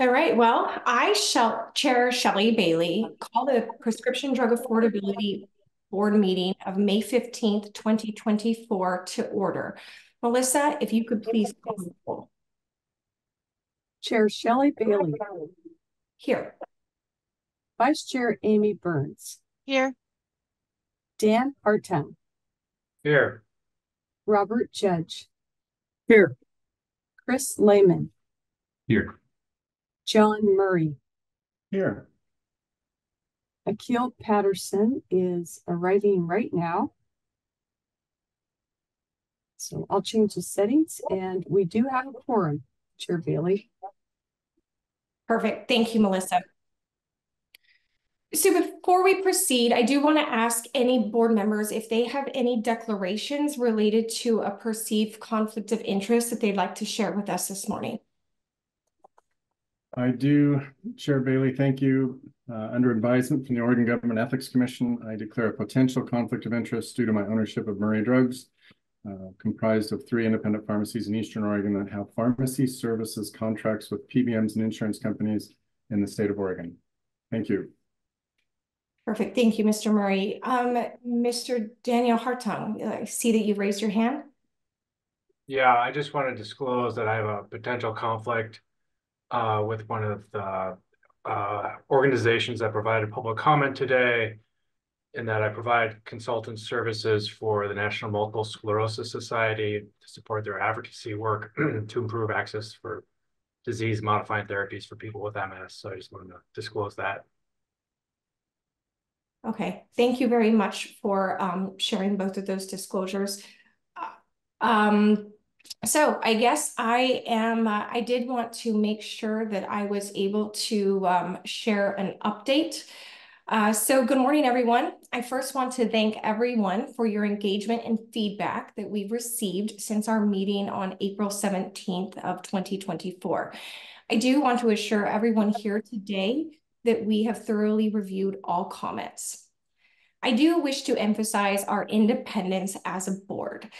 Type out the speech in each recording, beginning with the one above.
All right, well, Chair Shelley Bailey, call the Prescription Drug Affordability Board meeting of May 15th, 2024 to order. Melissa, if you could please call the roll. Chair Shelley Bailey. Here. Vice Chair Amy Burns. Here. Dan Hartung. Here. Robert Judge. Here. Chris Lehman. Here. John Murray. Here. Akil Patterson is arriving right now. So I'll change the settings, and we do have a quorum, Chair Bailey. Perfect. Thank you, Melissa. So before we proceed, I do want to ask any board members if they have any declarations related to a perceived conflict of interest that they'd like to share with us this morning. I do, Chair Bailey, thank you. Under advisement from the Oregon Government Ethics Commission, I declare a potential conflict of interest due to my ownership of Murray Drugs, comprised of 3 independent pharmacies in Eastern Oregon that have pharmacy services contracts with PBMs and insurance companies in the state of Oregon. Thank you. Perfect. Thank you, Mr. Murray. Mr. Daniel Hartung, I see that you've raised your hand. Yeah, I just want to disclose that I have a potential conflict with one of the organizations that provided public comment today, in that I provide consultant services for the National Multiple Sclerosis Society to support their advocacy work to improve access for disease-modifying therapies for people with MS. So I just wanted to disclose that. Okay, thank you very much for sharing both of those disclosures. So I guess I did want to make sure that I was able to share an update. So good morning, everyone. I first want to thank everyone for your engagement and feedback that we've received since our meeting on April 17th of 2024. I do want to assure everyone here today that we have thoroughly reviewed all comments. I do wish to emphasize our independence as a board.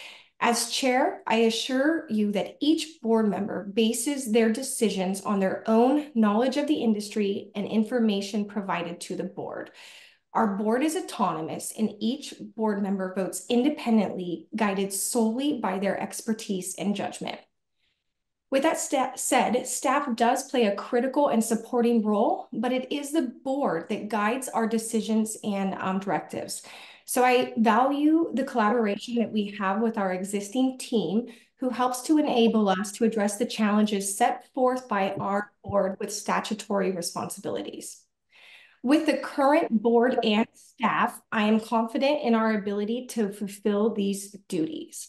As chair, I assure you that each board member bases their decisions on their own knowledge of the industry and information provided to the board. Our board is autonomous, and each board member votes independently, guided solely by their expertise and judgment. With that said, staff does play a critical and supporting role, but it is the board that guides our decisions and directives. So I value the collaboration that we have with our existing team, who helps to enable us to address the challenges set forth by our board with statutory responsibilities. With the current board and staff, I am confident in our ability to fulfill these duties.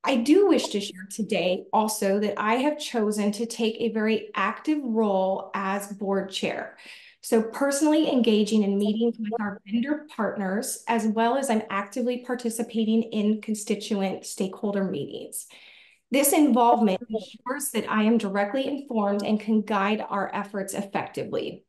I do wish to share today also that I have chosen to take a very active role as board chair. So personally engaging in meetings with our vendor partners, as well as I'm actively participating in constituent stakeholder meetings. This involvement ensures that I am directly informed and can guide our efforts effectively.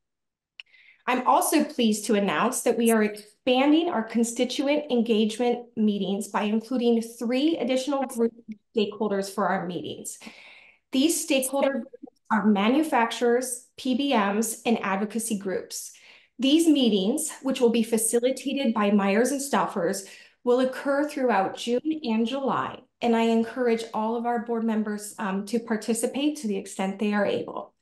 I'm also pleased to announce that we are expanding our constituent engagement meetings by including 3 additional group stakeholders for our meetings. These stakeholder groups are manufacturers, PBMs, and advocacy groups. These meetings, which will be facilitated by Myers and Stouffer's, will occur throughout June and July, and I encourage all of our board members to participate to the extent they are able.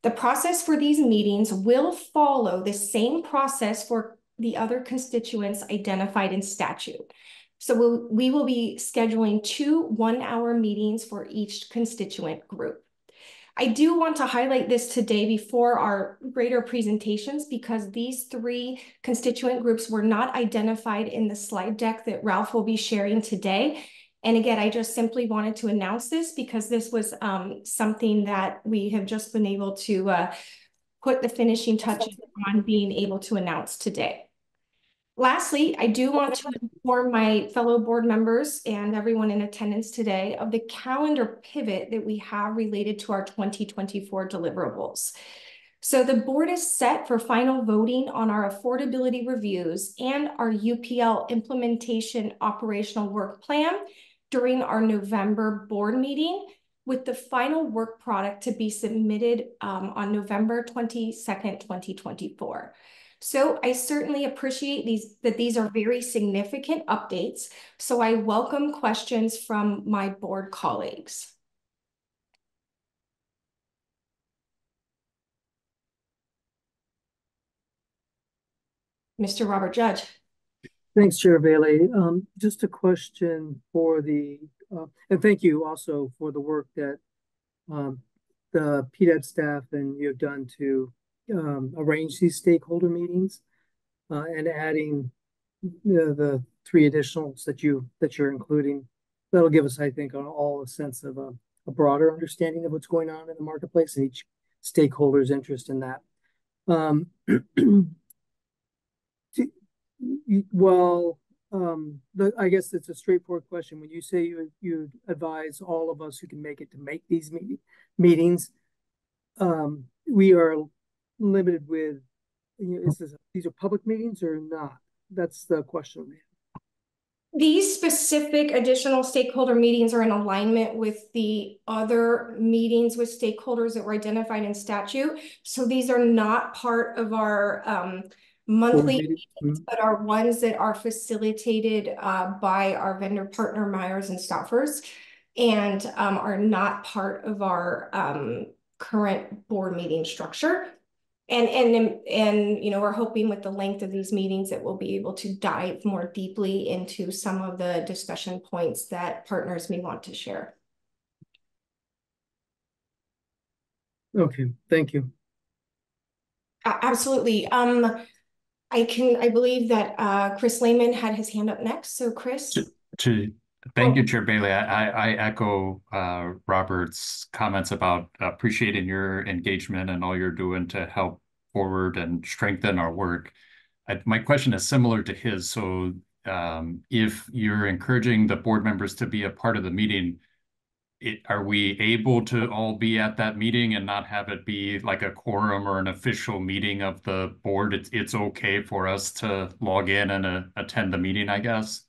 The process for these meetings will follow the same process for the other constituents identified in statute. So we will be scheduling 2 one-hour meetings for each constituent group. I do want to highlight this today before our greater presentations, because these 3 constituent groups were not identified in the slide deck that Ralph will be sharing today. And again, I just simply wanted to announce this because this was something that we have just been able to put the finishing touches on being able to announce today. Lastly, I do want to inform my fellow board members and everyone in attendance today of the calendar pivot that we have related to our 2024 deliverables. So the board is set for final voting on our affordability reviews and our UPL implementation operational work plan during our November board meeting, with the final work product to be submitted on November 22nd, 2024. So I certainly appreciate these are very significant updates. So I welcome questions from my board colleagues. Mr. Robert Judge. Thanks, Chair Bailey. Just a question for and thank you also for the work that the PDED staff and you have done to arrange these stakeholder meetings and adding the 3 additionals that you're including. That'll give us, I think, all a sense of a broader understanding of what's going on in the marketplace and each stakeholder's interest in that. I guess it's a straightforward question. When you say you advise all of us who can make it to make these meetings, we are limited with, these are public meetings or not? That's the question. These specific additional stakeholder meetings are in alignment with the other meetings with stakeholders that were identified in statute. So these are not part of our monthly meetings, but are ones that are facilitated by our vendor partner, Myers and Stouffer's, and are not part of our current board meeting structure. And we're hoping with the length of these meetings that we'll be able to dive more deeply into some of the discussion points that partners may want to share. Okay, thank you. Absolutely. I believe that Chris Lehman had his hand up next. So Chris. Thank you, Chair Bailey. I echo Robert's comments about appreciating your engagement and all you're doing to help forward and strengthen our work. My question is similar to his. So if you're encouraging the board members to be a part of the meeting, are we able to all be at that meeting and not have it be like a quorum or an official meeting of the board? It's okay for us to log in and attend the meeting, I guess?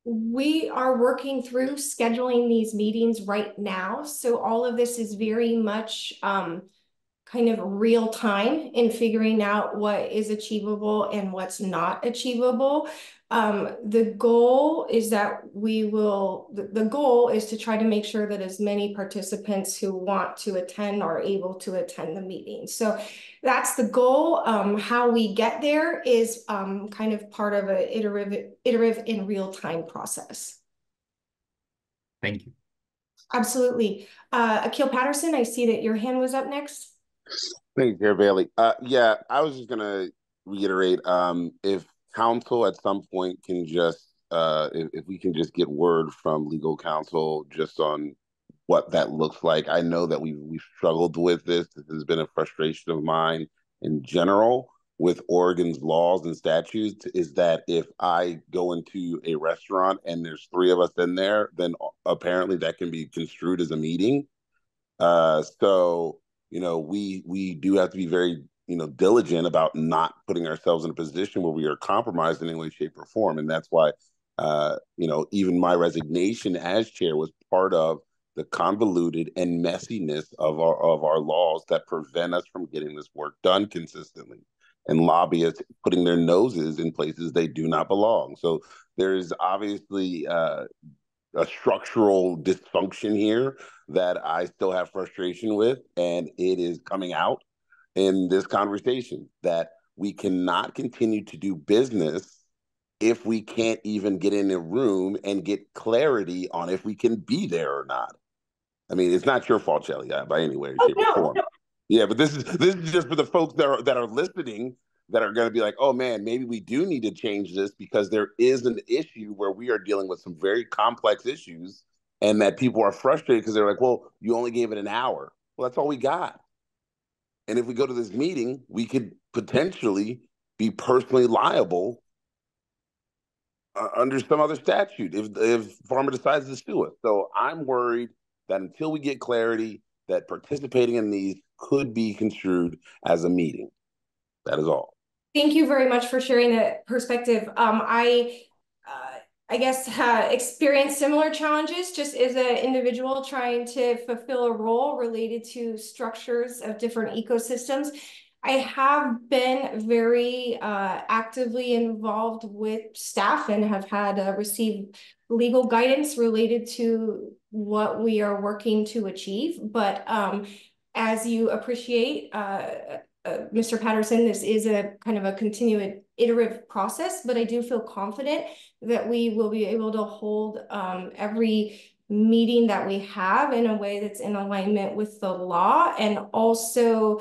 We are working through scheduling these meetings right now. So all of this is very much kind of real time in figuring out what is achievable and what's not achievable. The goal is that the goal is to try to make sure that as many participants who want to attend are able to attend the meeting. So that's the goal. How we get there is kind of part of an iterative in real time process. Thank you. Absolutely. Akil Patterson, I see that your hand was up next. Thank you, Chair Bailey. Yeah, I was just gonna reiterate, if counsel at some point can just, if we can just get word from legal counsel just on what that looks like. I know that we've struggled with this. This has been a frustration of mine in general with Oregon's laws and statutes, is that if I go into a restaurant and there's 3 of us in there, then apparently that can be construed as a meeting. So, we do have to be very, diligent about not putting ourselves in a position where we are compromised in any way, shape, or form. And that's why, even my resignation as chair was part of the convoluted and messiness of our laws that prevent us from getting this work done consistently, and lobbyists putting their noses in places they do not belong. So there's obviously a structural dysfunction here that I still have frustration with, and it is coming out in this conversation that we cannot continue to do business if we can't even get in a room and get clarity on if we can be there or not. I mean, it's not your fault, Shelly, by any way, shape, or form. Yeah, but this is just for the folks that are listening, that are going to be like, oh man, maybe we do need to change this, because there is an issue where we are dealing with some very complex issues, and that people are frustrated because they're like, well, you only gave it an hour. Well, that's all we got. And if we go to this meeting, we could potentially be personally liable under some other statute if farmer decides to sue us. So I'm worried that until we get clarity, that participating in these could be construed as a meeting. That is all. Thank you very much for sharing that perspective. I guess, experienced similar challenges just as an individual trying to fulfill a role related to structures of different ecosystems. I have been very actively involved with staff and have had received legal guidance related to what we are working to achieve. But as you appreciate, Mr. Patterson, this is a kind of a continued iterative process, but I do feel confident that we will be able to hold every meeting that we have in a way that's in alignment with the law, and also,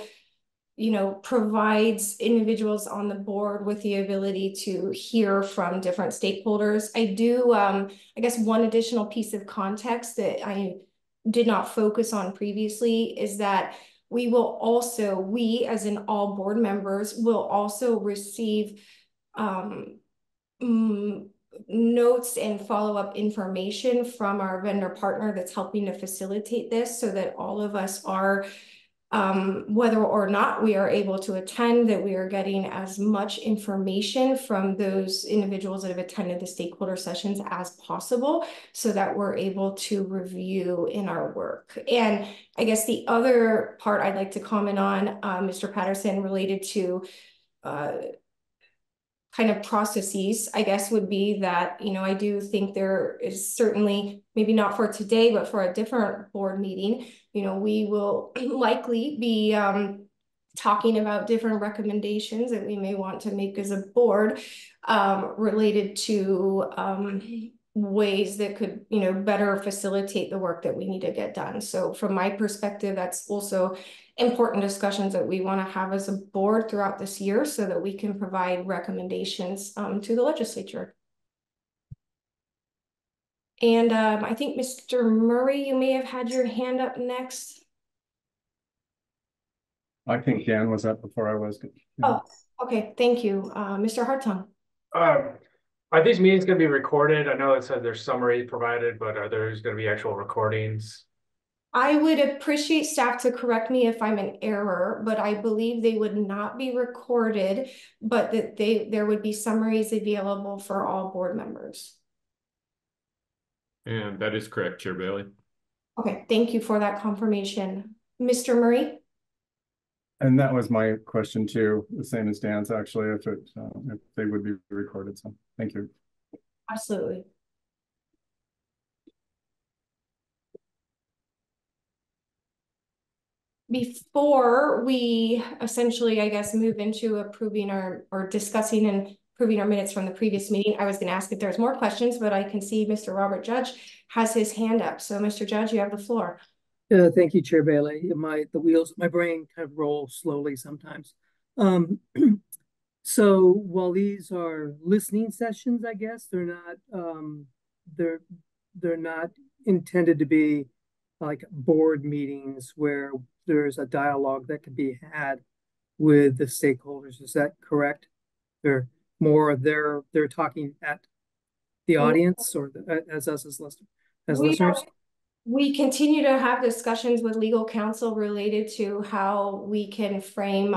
you know, provides individuals on the board with the ability to hear from different stakeholders. I do, I guess one additional piece of context that I did not focus on previously is that we will also, we as in all board members, will also receive notes and follow-up information from our vendor partner that's helping to facilitate this, so that all of us are, whether or not we are able to attend, that we are getting as much information from those individuals that have attended the stakeholder sessions as possible, so that we're able to review in our work. And I guess the other part I'd like to comment on, Mr. Patterson, related to kind of processes, I guess, would be that, you know, I do think there is certainly, maybe not for today, but for a different board meeting, you know, we will likely be talking about different recommendations that we may want to make as a board related to ways that could, you know, better facilitate the work that we need to get done. So from my perspective, that's also important discussions that we want to have as a board throughout this year, so that we can provide recommendations to the legislature. And I think Mr. Murray, you may have had your hand up next. I think Dan was up before I was. Oh, okay, thank you. Mr. Hartung. Are these meetings going to be recorded? I know it said there's summary provided, but are there going to be actual recordings? I would appreciate staff to correct me if I'm in error, but I believe they would not be recorded, but that there would be summaries available for all board members. And that is correct, Chair Bailey. Okay, thank you for that confirmation. Mr. Murray? And that was my question too, the same as Dan's actually, if they would be recorded. So thank you. Absolutely. Before we essentially, I guess, move into approving or discussing and approving our minutes from the previous meeting, I was going to ask if there's more questions, but I can see Mr. Robert Judge has his hand up. So Mr. Judge, you have the floor. Thank you, Chair Bailey. My brain kind of rolls slowly sometimes. So while these are listening sessions, I guess they're not intended to be like board meetings where there's a dialogue that can be had with the stakeholders. Is that correct? They're talking at the audience, or as us as listeners? We continue to have discussions with legal counsel related to how we can frame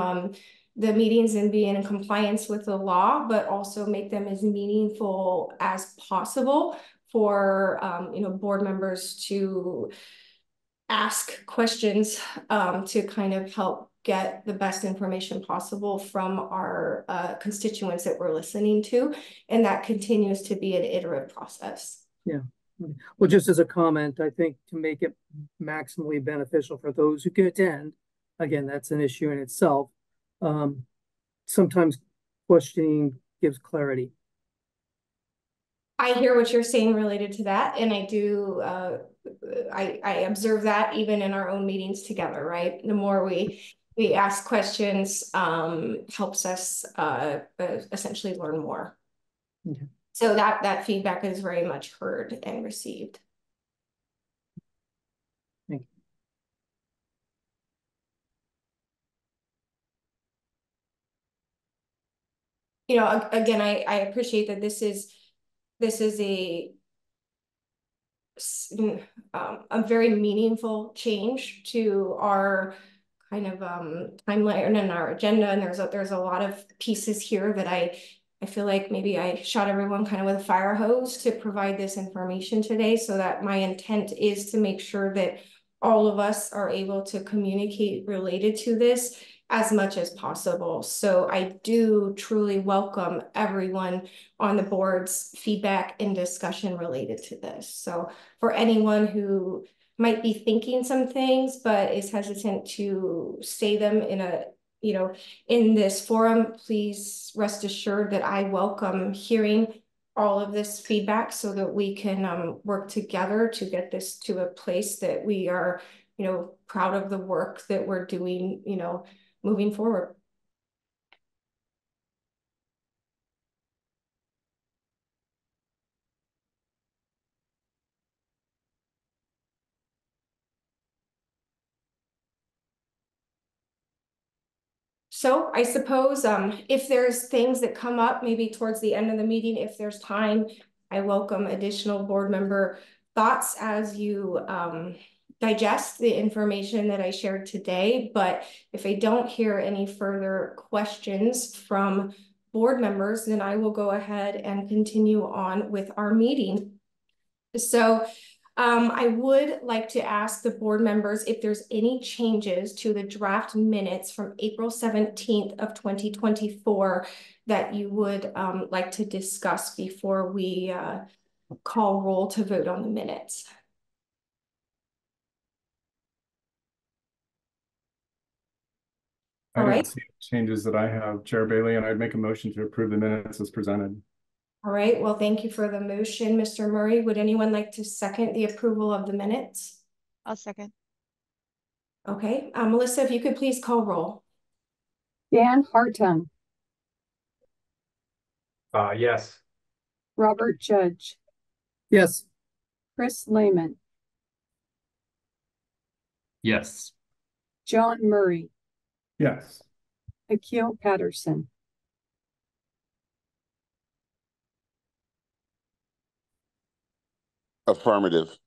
the meetings and be in compliance with the law, but also make them as meaningful as possible for you know, board members to ask questions to kind of help get the best information possible from our constituents that we're listening to. And that continues to be an iterative process. Yeah. Well, just as a comment, I think to make it maximally beneficial for those who can attend, again, that's an issue in itself. Sometimes questioning gives clarity. I hear what you're saying related to that, and I do. I observe that even in our own meetings together. Right, the more we ask questions, helps us essentially learn more. Okay. So that feedback is very much heard and received. Thank you. You know, again, I appreciate that this is a very meaningful change to our kind of timeline and our agenda, and there's a lot of pieces here that I I feel like maybe I shot everyone kind of with a fire hose to provide this information today, so that my intent is to make sure that all of us are able to communicate related to this as much as possible. So I do truly welcome everyone on the board's feedback and discussion related to this. So for anyone who might be thinking some things, but is hesitant to say them in a, in this forum, please rest assured that I welcome hearing all of this feedback so that we can work together to get this to a place that we are, proud of the work that we're doing, moving forward. So I suppose if there's things that come up, maybe towards the end of the meeting, if there's time, I welcome additional board member thoughts as you digest the information that I shared today. But if I don't hear any further questions from board members, then I will go ahead and continue on with our meeting. So I would like to ask the board members if there's any changes to the draft minutes from April 17th of 2024 that you would like to discuss before we call roll to vote on the minutes. I don't see changes that I have, Chair Bailey, and I'd make a motion to approve the minutes as presented. All right, well, thank you for the motion, Mr. Murray. Would anyone like to second the approval of the minutes? I'll second. Okay, Melissa, if you could please call roll. Dan Hartung, Yes. Robert Judge, Yes. Chris Lehman, Yes. John Murray, Yes. Akil Patterson, Affirmative.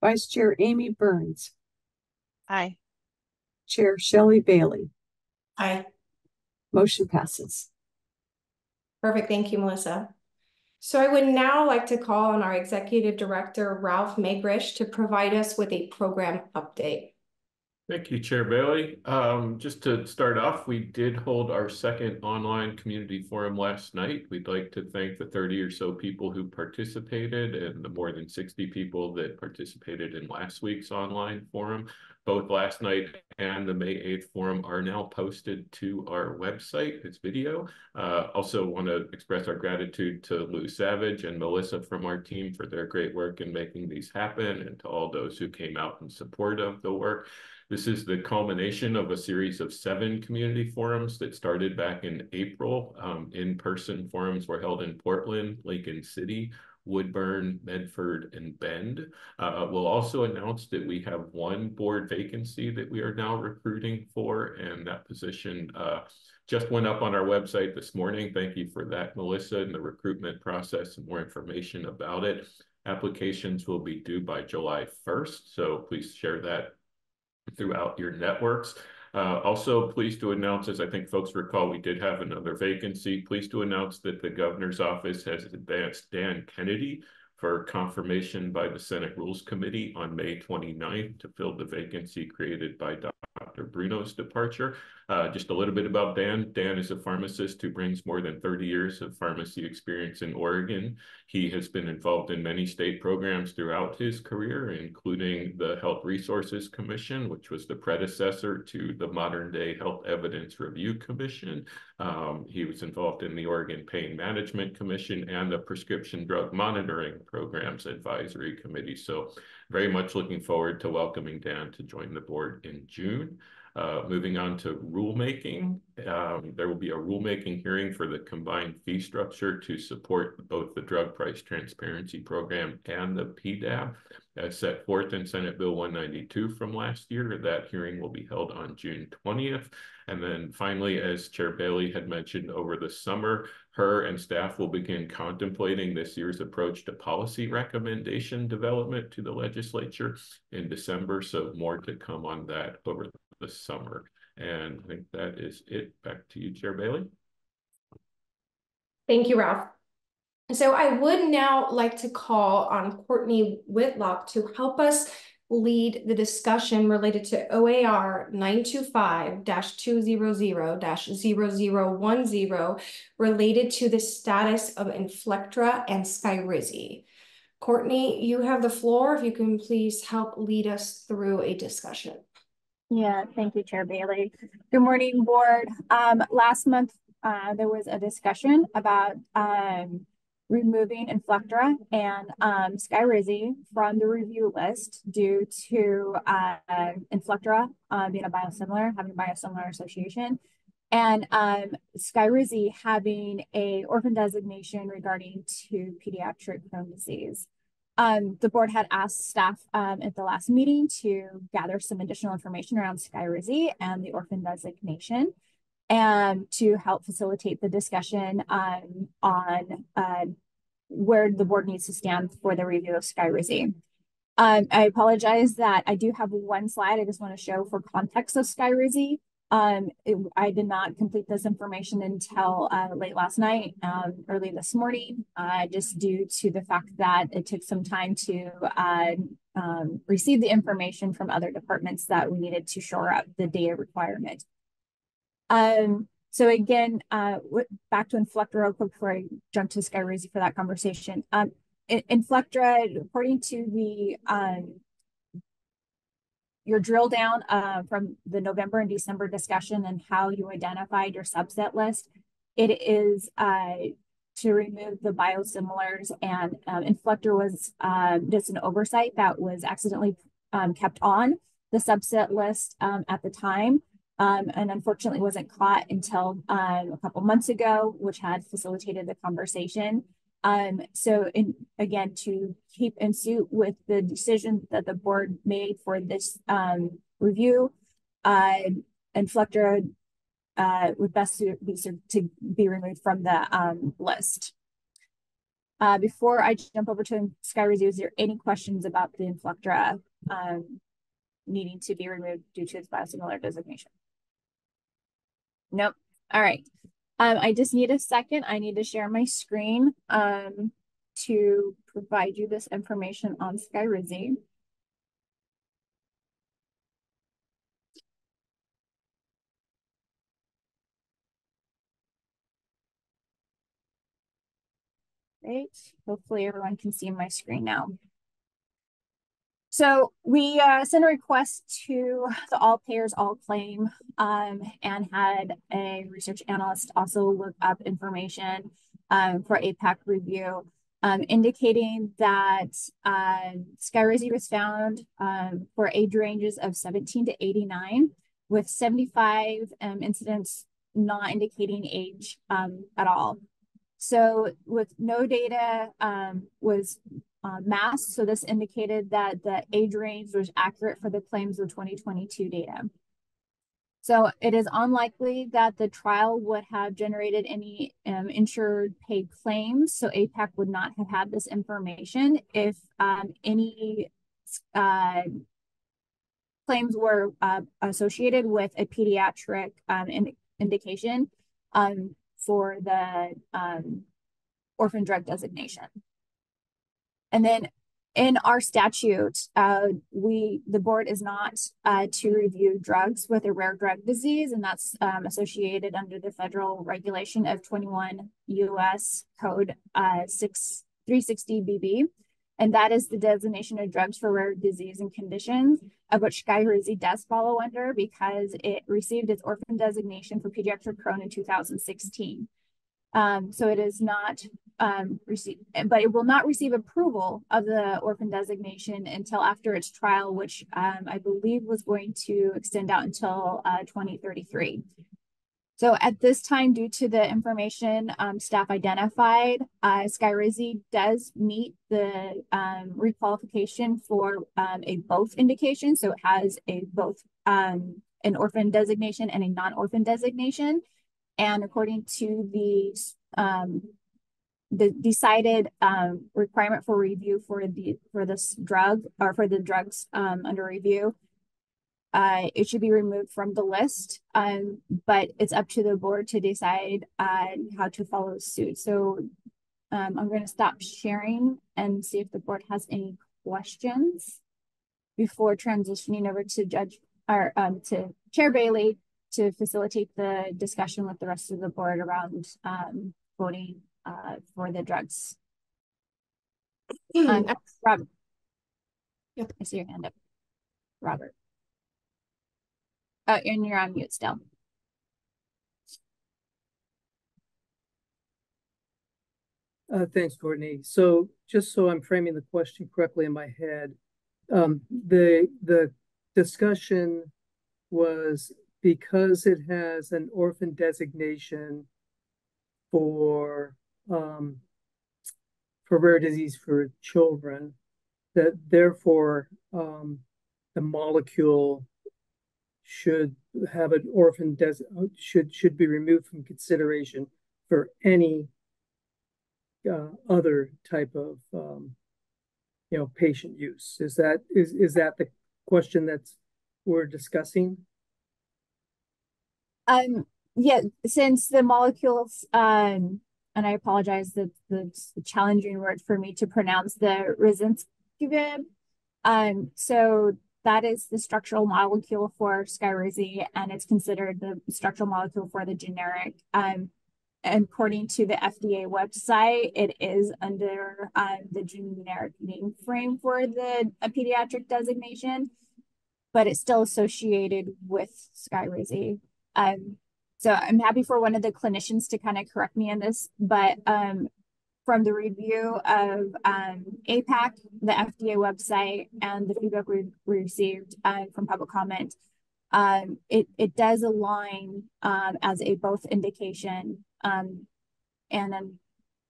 Vice Chair Amy Burns, Aye. Chair Shelley Bailey. Aye. Motion passes. Perfect, thank you, Melissa. So I would now like to call on our Executive Director, Ralph Magrish, to provide us with a program update. Thank you, Chair Bailey. Just to start off, we did hold our second online community forum last night. We'd like to thank the 30 or so people who participated and the more than 60 people that participated in last week's online forum. Both last night and the May 8th forum are now posted to our website. It's video. Also want to express our gratitude to Lou Savage and Melissa from our team for their great work in making these happen, and to all those who came out in support of the work. This is the culmination of a series of 7 community forums that started back in April. In-person forums were held in Portland, Lincoln City, Woodburn, Medford, and Bend. We'll also announce that we have 1 board vacancy that we are now recruiting for, and that position just went up on our website this morning. Thank you for that, Melissa, and the recruitment process and more information about it. Applications will be due by July 1st, so please share that throughout your networks. Also pleased to announce, as I think folks recall, we did have another vacancy. Pleased to announce that the governor's office has advanced Dan Kennedy for confirmation by the Senate Rules Committee on May 29th to fill the vacancy created by Dr. Bruno's departure. Just a little bit about Dan. Dan is a pharmacist who brings more than 30 years of pharmacy experience in Oregon. He has been involved in many state programs throughout his career, including the Health Resources Commission, which was the predecessor to the modern-day Health Evidence Review Commission. He was involved in the Oregon Pain Management Commission and the Prescription Drug Monitoring Programs Advisory Committee. So very much looking forward to welcoming Dan to join the board in June. Moving on to rulemaking, there will be a rulemaking hearing for the combined fee structure to support both the Drug Price Transparency Program and the PDAP as set forth in Senate Bill 192 from last year. That hearing will be held on June 20th. And then finally, as Chair Bailey had mentioned, over the summer, her and staff will begin contemplating this year's approach to policy recommendation development to the legislature in December. So more to come on that over the summer. And I think that is it. Back to you, Chair Bailey. Thank you, Ralph. So I would now like to call on Courtney Whitlock to help us lead the discussion related to OAR 925-200-0010 related to the status of Inflectra and Skyrizi. Courtney, you have the floor. If you can please help lead us through a discussion. Yeah, thank you, Chair Bailey. Good morning, board. Last month, there was a discussion about removing Inflectra and Skyrizi from the review list due to Inflectra being a biosimilar, having a biosimilar association, and Skyrizi having a orphan designation regarding to pediatric Crohn's disease. The board had asked staff at the last meeting to gather some additional information around Skyrizi and the orphan designation, and to help facilitate the discussion on where the board needs to stand for the review of Skyrizi. I apologize that I do have one slide I just want to show for context of Skyrizi. I did not complete this information until late last night, early this morning, just due to the fact that it took some time to receive the information from other departments that we needed to shore up the data requirement. So again, back to Inflectra real quick before I jump to Skyrizi for that conversation. Inflectra, according to the your drill down from the November and December discussion and how you identified your subset list, it is to remove the biosimilars, and Inflectra was just an oversight that was accidentally kept on the subset list at the time. And unfortunately wasn't caught until a couple months ago, which had facilitated the conversation. So again, to keep in suit with the decision that the board made for this review, Inflectra would best to be removed from the list. Before I jump over to Skyrizi, is there any questions about the Inflectra needing to be removed due to its biosimilar designation? Nope. All right. I just need a second. I need to share my screen to provide you this information on Skyrizi. Great. Hopefully everyone can see my screen now. So we sent a request to the All Payers All Claim and had a research analyst also look up information for APAC review, indicating that Skyrizi was found for age ranges of 17 to 89, with 75 incidents not indicating age at all. So with no data was masked, so this indicated that the age range was accurate for the claims of 2022 data. So it is unlikely that the trial would have generated any insured paid claims, so APAC would not have had this information if any claims were associated with a pediatric indication for the orphan drug designation. And then in our statute, the board is not to review drugs with a rare drug disease, and that's associated under the federal regulation of 21 U.S. Code 360 BB. And that is the designation of drugs for rare disease and conditions, of which Skyrizi does follow under because it received its orphan designation for pediatric Crohn in 2016. So it is not but it will not receive approval of the orphan designation until after its trial, which I believe was going to extend out until 2033. So at this time, due to the information staff identified, Skyrizi does meet the requalification for a both indication. So it has a both an orphan designation and a non-orphan designation. And according to the decided requirement for review for this drug, or for the drugs under review, it should be removed from the list. But it's up to the board to decide how to follow suit. So I'm going to stop sharing and see if the board has any questions before transitioning over to to Chair Bailey to facilitate the discussion with the rest of the board around voting for the drugs. Robert. Yep. I see your hand up. Robert. Oh, and you're on mute still. Thanks, Courtney. So just so I'm framing the question correctly in my head, the discussion was because it has an orphan designation for rare disease for children, that therefore the molecule should have an orphan should be removed from consideration for any other type of patient use. Is that the question that's we're discussing? Yeah, since the molecules and I apologize that the challenging word for me to pronounce, the risankizumab. So that is the structural molecule for Skyrizi, and it's considered the structural molecule for the generic. And according to the FDA website, it is under the generic name frame for the pediatric designation, but it's still associated with Skyrizi. So I'm happy for one of the clinicians to kind of correct me on this, but from the review of APAC, the FDA website, and the feedback we received from public comment, it does align as a both indication. And then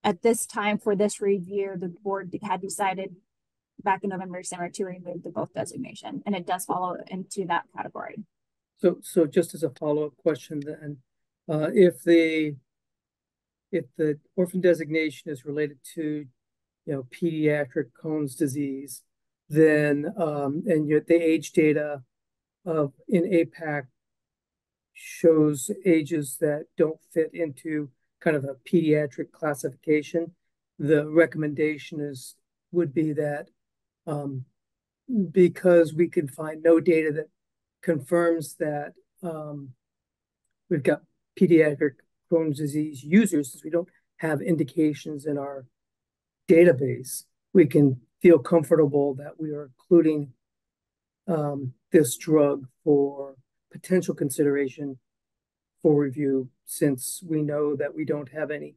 at this time for this review, the board had decided back in November, December to remove the both designation, and it does follow into that category. So just as a follow-up question then, if the orphan designation is related to, pediatric Crohn's disease, then and the age data in APAC shows ages that don't fit into kind of a pediatric classification, the recommendation would be that because we can find no data that confirms that we've got pediatric Crohn's disease users, since we don't have indications in our database, we can feel comfortable that we are including this drug for potential consideration for review, since we know that we don't have any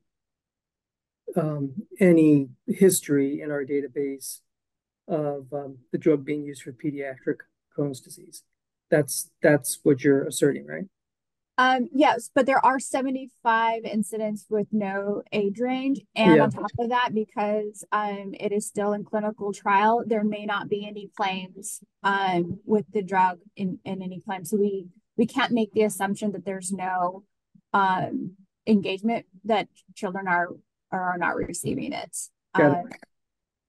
history in our database of the drug being used for pediatric Crohn's disease. That's what you're asserting, right? Yes, but there are 75 incidents with no age range. And on top of that, because it is still in clinical trial, there may not be any claims with the drug in any claims. So we can't make the assumption that there's no engagement, that children are not receiving it.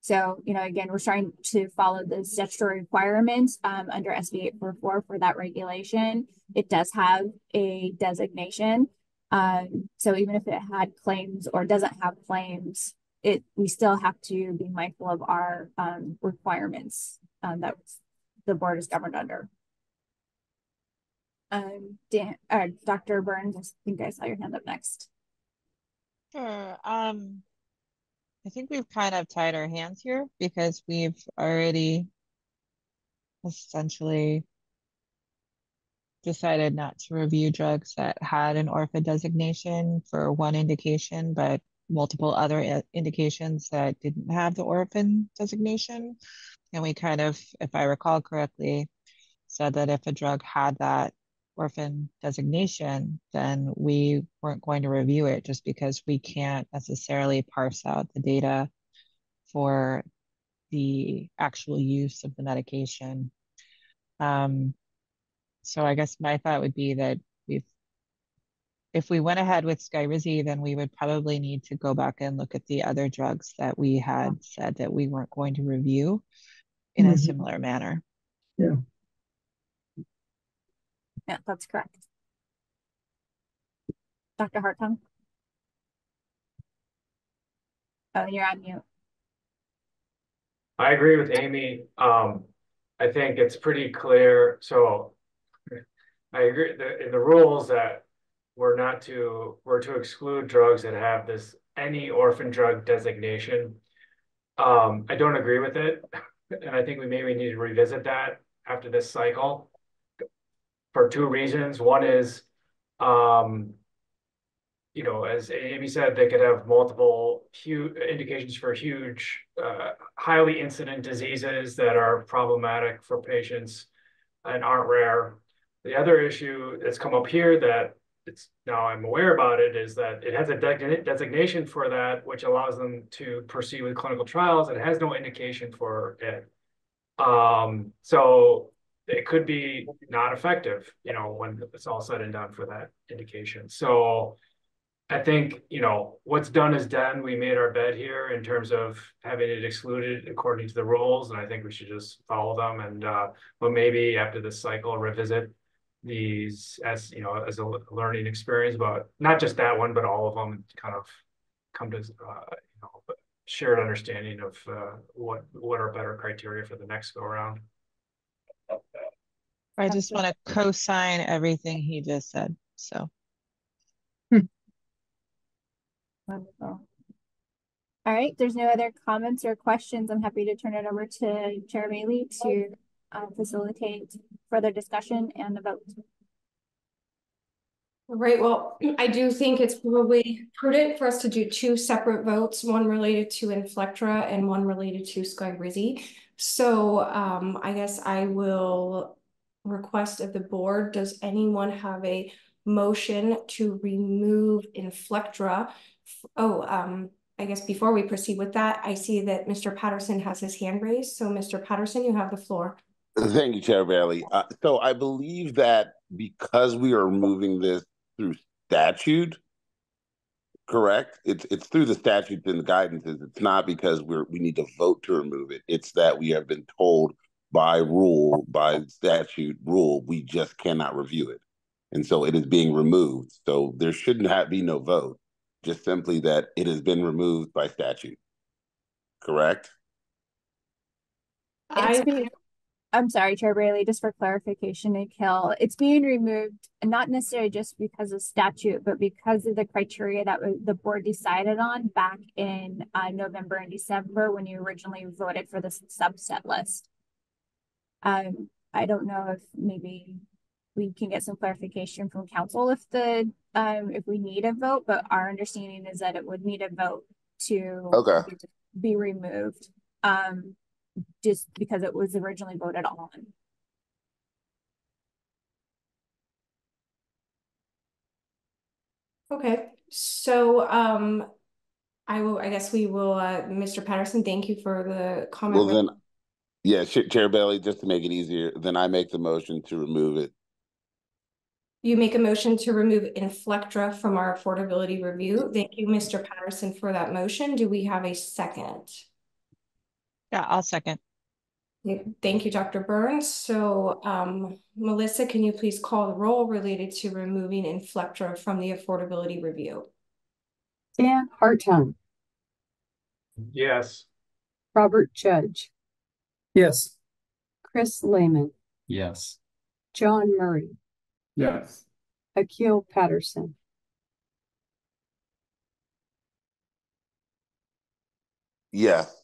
So, again, we're trying to follow the statutory requirements under SB 844 for that regulation. It does have a designation. So even if it had claims or doesn't have claims, we still have to be mindful of our requirements that the board is governed under. Dr. Burns, I think I saw your hand up next. Sure. I think we've kind of tied our hands here because we've already essentially decided not to review drugs that had an orphan designation for one indication, but multiple other indications that didn't have the orphan designation. And we kind of, if I recall correctly, said that if a drug had that orphan designation, then we weren't going to review it just because we can't necessarily parse out the data for the actual use of the medication. So I guess my thought would be that if we went ahead with Skyrizi, then we would probably need to go back and look at the other drugs that we had said that we weren't going to review in a similar manner. Yeah. Yeah, that's correct. Dr. Hartung? Oh, you're on mute. I agree with Amy. I think it's pretty clear. So I agree in the rules that we're to exclude drugs that have this any orphan drug designation. I don't agree with it, and I think we maybe need to revisit that after this cycle for two reasons. One is, you know, as Amy said, they could have multiple huge indications for huge, highly incident diseases that are problematic for patients and aren't rare. The other issue that's come up here that it's now I'm aware about it is that it has a designation for that, which allows them to proceed with clinical trials. It has no indication for it. So it could be not effective, you know, when it's all said and done for that indication. So I think, you know, what's done is done. We made our bed here in terms of having it excluded according to the rules, and I think we should just follow them. And but maybe after this cycle, revisit these as, you know, as a learning experience, but not just that one, but all of them, kind of come to you know, shared understanding of what are better criteria for the next go around. I just want to co-sign everything he just said. So. Wonderful. All right, there's no other comments or questions. I'm happy to turn it over to Chair Bailey to facilitate further discussion and the vote. Right, well, I do think it's probably prudent for us to do two separate votes, one related to Inflectra and one related to Skyrizi. So I guess I will request of the board, does anyone have a motion to remove Inflectra? I guess before we proceed with that, I see that Mr. Patterson has his hand raised. So Mr. Patterson, you have the floor. Thank you, Chair Bailey. So I believe that because we are removing this through statute, correct? It's through the statutes and the guidances. It's not because we need to vote to remove it. It's that we have been told by statute rule, we just cannot review it. And so it is being removed. So there shouldn't be no vote, just simply that it has been removed by statute. Correct? I'm sorry, Chair Bailey, just for clarification, Nikhil, it's being removed not necessarily just because of statute, but because of the criteria that the board decided on back in November and December when you originally voted for the subset list. I don't know if maybe we can get some clarification from council if we need a vote, but our understanding is that it would need a vote to be removed. Just because it was originally voted on. Okay, so I guess we will, Mr. Patterson, thank you for the comment. Well then, yeah, Chair Bailey, just to make it easier, then I make the motion to remove it. You make a motion to remove Inflectra from our affordability review. Thank you, Mr. Patterson, for that motion. Do we have a second? Yeah, I'll second. Thank you, Dr. Burns. So, Melissa, can you please call the roll related to removing Inflectra from the affordability review? Dan Hartung. Yes. Robert Judge. Yes. Chris Lehman. Yes. John Murray. Yes. Akil Patterson. Yes.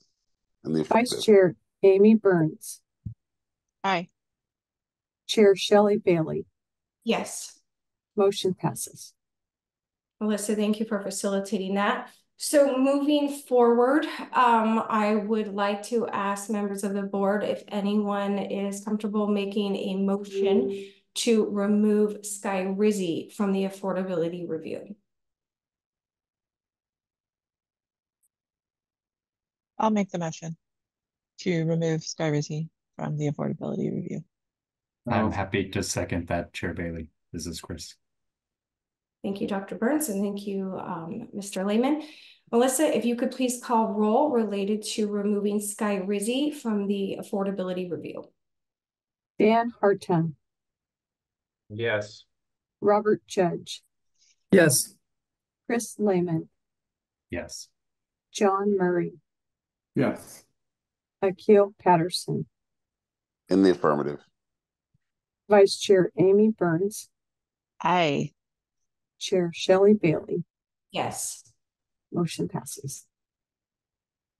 Vice Chair Amy Burns. Aye. Chair Shelley Bailey. Yes. Motion passes. Melissa, thank you for facilitating that. So moving forward, I would like to ask members of the board if anyone is comfortable making a motion to remove Skyrizi from the affordability review. I'll make the motion to remove Skyrizi from the affordability review. I'm happy to second that, Chair Bailey. This is Chris. Thank you, Dr. Burns, and thank you, Mr. Lehman. Melissa, if you could please call roll related to removing Skyrizi from the affordability review. Dan Hartung. Yes. Robert Judge, Yes. Chris Lehman, Yes. John Murray, Yes. Akil Patterson, In the affirmative. Vice Chair Amy Burns, Aye. Chair Shelley Bailey. Yes. Motion passes.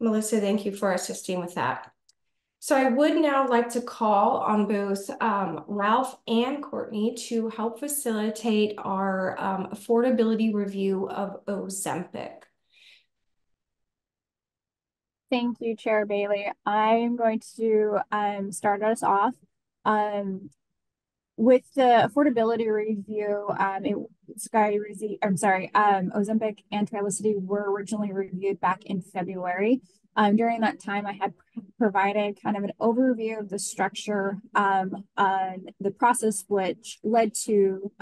Melissa, thank you for assisting with that. So I would now like to call on both Ralph and Courtney to help facilitate our affordability review of Ozempic. Thank you, Chair Bailey. I'm going to start us off. With the affordability review, Skyrizi, Ozempic and Trulicity were originally reviewed back in February. During that time, I had provided kind of an overview of the structure, the process which led to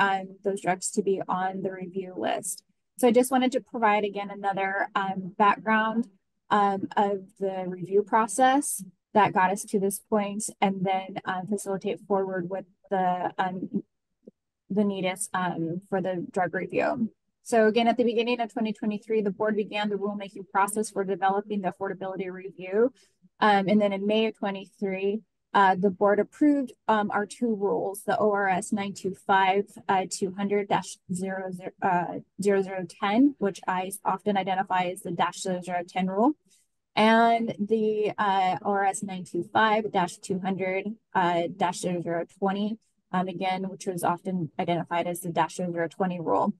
those drugs to be on the review list. So I just wanted to provide again another background of the review process that got us to this point, and then facilitate forward with the needest for the drug review. So again, at the beginning of 2023, the board began the rulemaking process for developing the affordability review. And then in May of 23, the board approved our two rules, the ORS 925-200-0010, which I often identify as the -0010 rule, and the ORS 925-200-0020, again, which was often identified as the -0020 rule,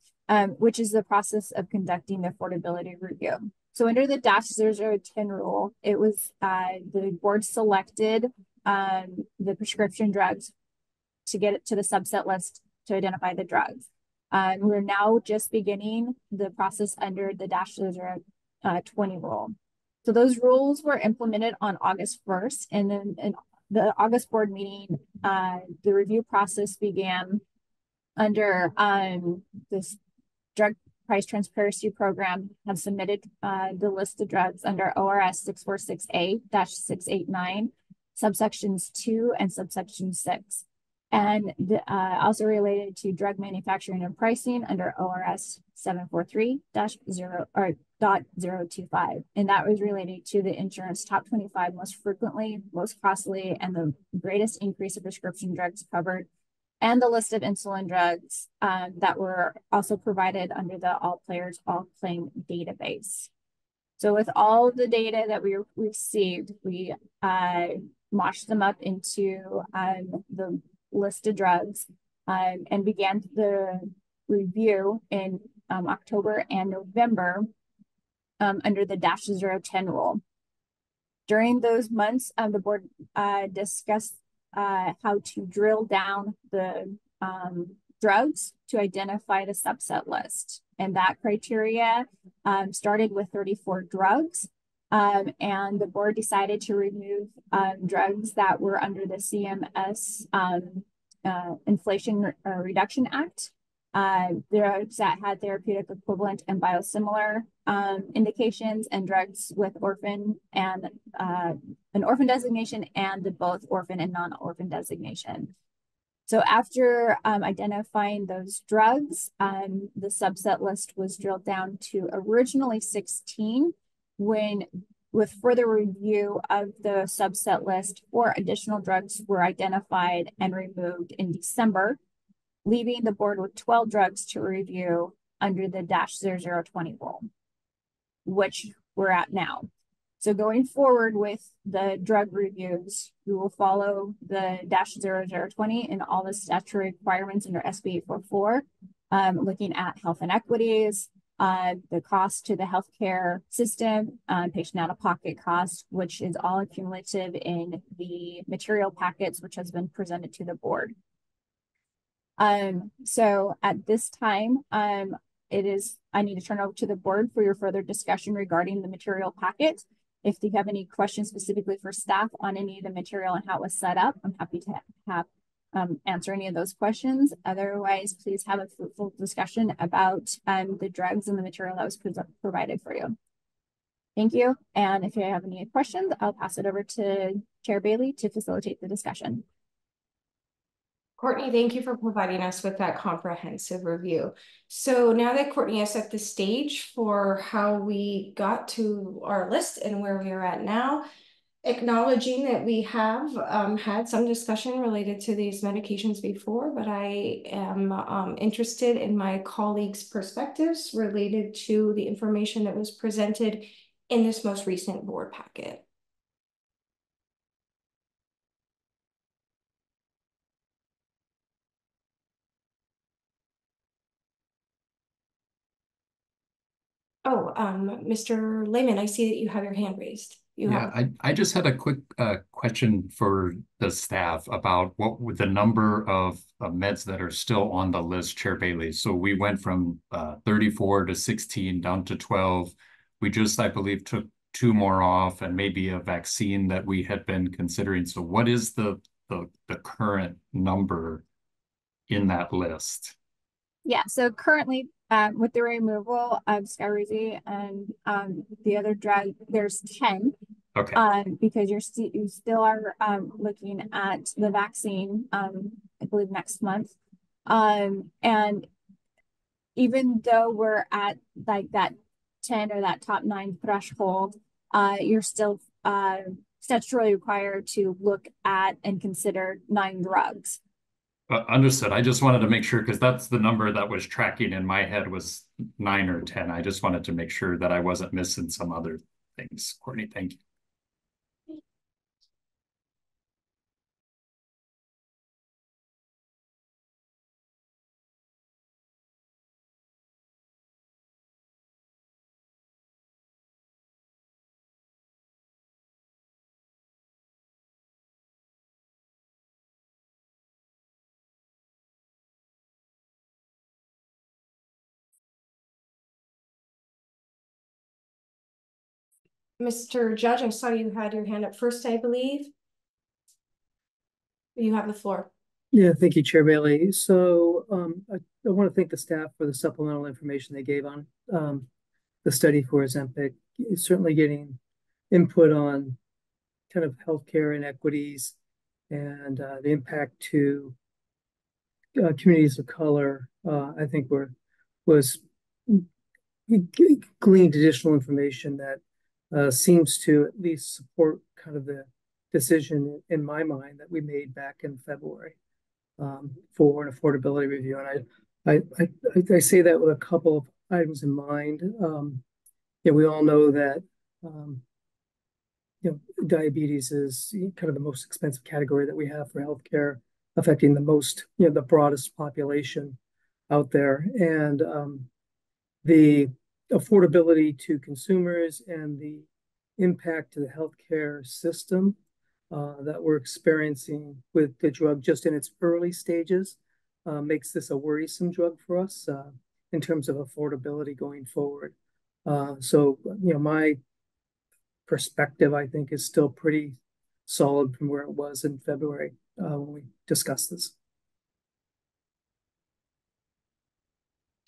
which is the process of conducting the affordability review. So under the -0010 rule, it was the board selected the prescription drugs to get it to the subset list to identify the drugs. We're now just beginning the process under the -0020 rule. So those rules were implemented on August 1st, and then in the August board meeting, the review process began under this drug price transparency program have submitted the list of drugs under ORS 646A-689, subsections 2 and subsection 6. And also related to drug manufacturing and pricing under ORS 743-0.025. And that was related to the insurance top 25 most frequently, most costly, and the greatest increase of prescription drugs covered, and the list of insulin drugs that were also provided under the All Players, All Claim database. So with all the data that we received, we mashed them up into the list of drugs and began the review in October and November under the -0010 rule. During those months, the board discussed how to drill down the drugs to identify the subset list. And that criteria started with 34 drugs. And the board decided to remove drugs that were under the CMS Inflation Reduction Act, drugs that had therapeutic equivalent and biosimilar indications, and drugs with orphan and an orphan designation and the both orphan and non-orphan designation. So after identifying those drugs, the subset list was drilled down to originally 16, with further review of the subset list, 4 additional drugs were identified and removed in December, leaving the board with 12 drugs to review under the -0020 rule, which we're at now. So going forward with the drug reviews, we will follow the -0020 and all the statutory requirements under SB 844, looking at health inequities, the cost to the healthcare system, patient out-of-pocket cost, which is all accumulative in the material packets, which has been presented to the board. So at this time, I need to turn over to the board for your further discussion regarding the material packet. If you have any questions specifically for staff on any of the material and how it was set up, I'm happy to answer any of those questions. Otherwise, please have a fruitful discussion about the drugs and the material that was provided for you. Thank you. And if you have any questions, I'll pass it over to Chair Bailey to facilitate the discussion. Courtney, thank you for providing us with that comprehensive review. So now that Courtney has set the stage for how we got to our list and where we are at now, acknowledging that we have had some discussion related to these medications before, but I am interested in my colleagues' perspectives related to the information that was presented in this most recent board packet. Oh, Mr. Lehman, I see that you have your hand raised. I just had a quick question for the staff about what were the number of meds that are still on the list, Chair Bailey. So we went from 34 to 16 down to 12. We just, I believe, took 2 more off and maybe a vaccine that we had been considering. So what is the current number in that list? Yeah, so currently with the removal of Skyrizi and the other drug, there's 10. Okay. Because you still are looking at the vaccine, I believe next month. And even though we're at like that 10 or that top 9 threshold, you're still statutorily required to look at and consider 9 drugs. Understood. I just wanted to make sure, because that's the number that was tracking in my head was 9 or 10. I just wanted to make sure that I wasn't missing some other things. Courtney, thank you. Mr. Judge, I saw you had your hand up first, I believe. You have the floor. Yeah, thank you, Chair Bailey. So I want to thank the staff for the supplemental information they gave on the study for Ozempic. Certainly getting input on kind of healthcare inequities and the impact to communities of color, I think was gleaned additional information that seems to at least support kind of the decision in my mind that we made back in February for an affordability review. And I say that with a couple of items in mind. We all know that diabetes is kind of the most expensive category that we have for healthcare, affecting the most, the broadest population out there. And the affordability to consumers and the impact to the healthcare system that we're experiencing with the drug just in its early stages makes this a worrisome drug for us in terms of affordability going forward. So, my perspective, I think, is still pretty solid from where it was in February when we discussed this.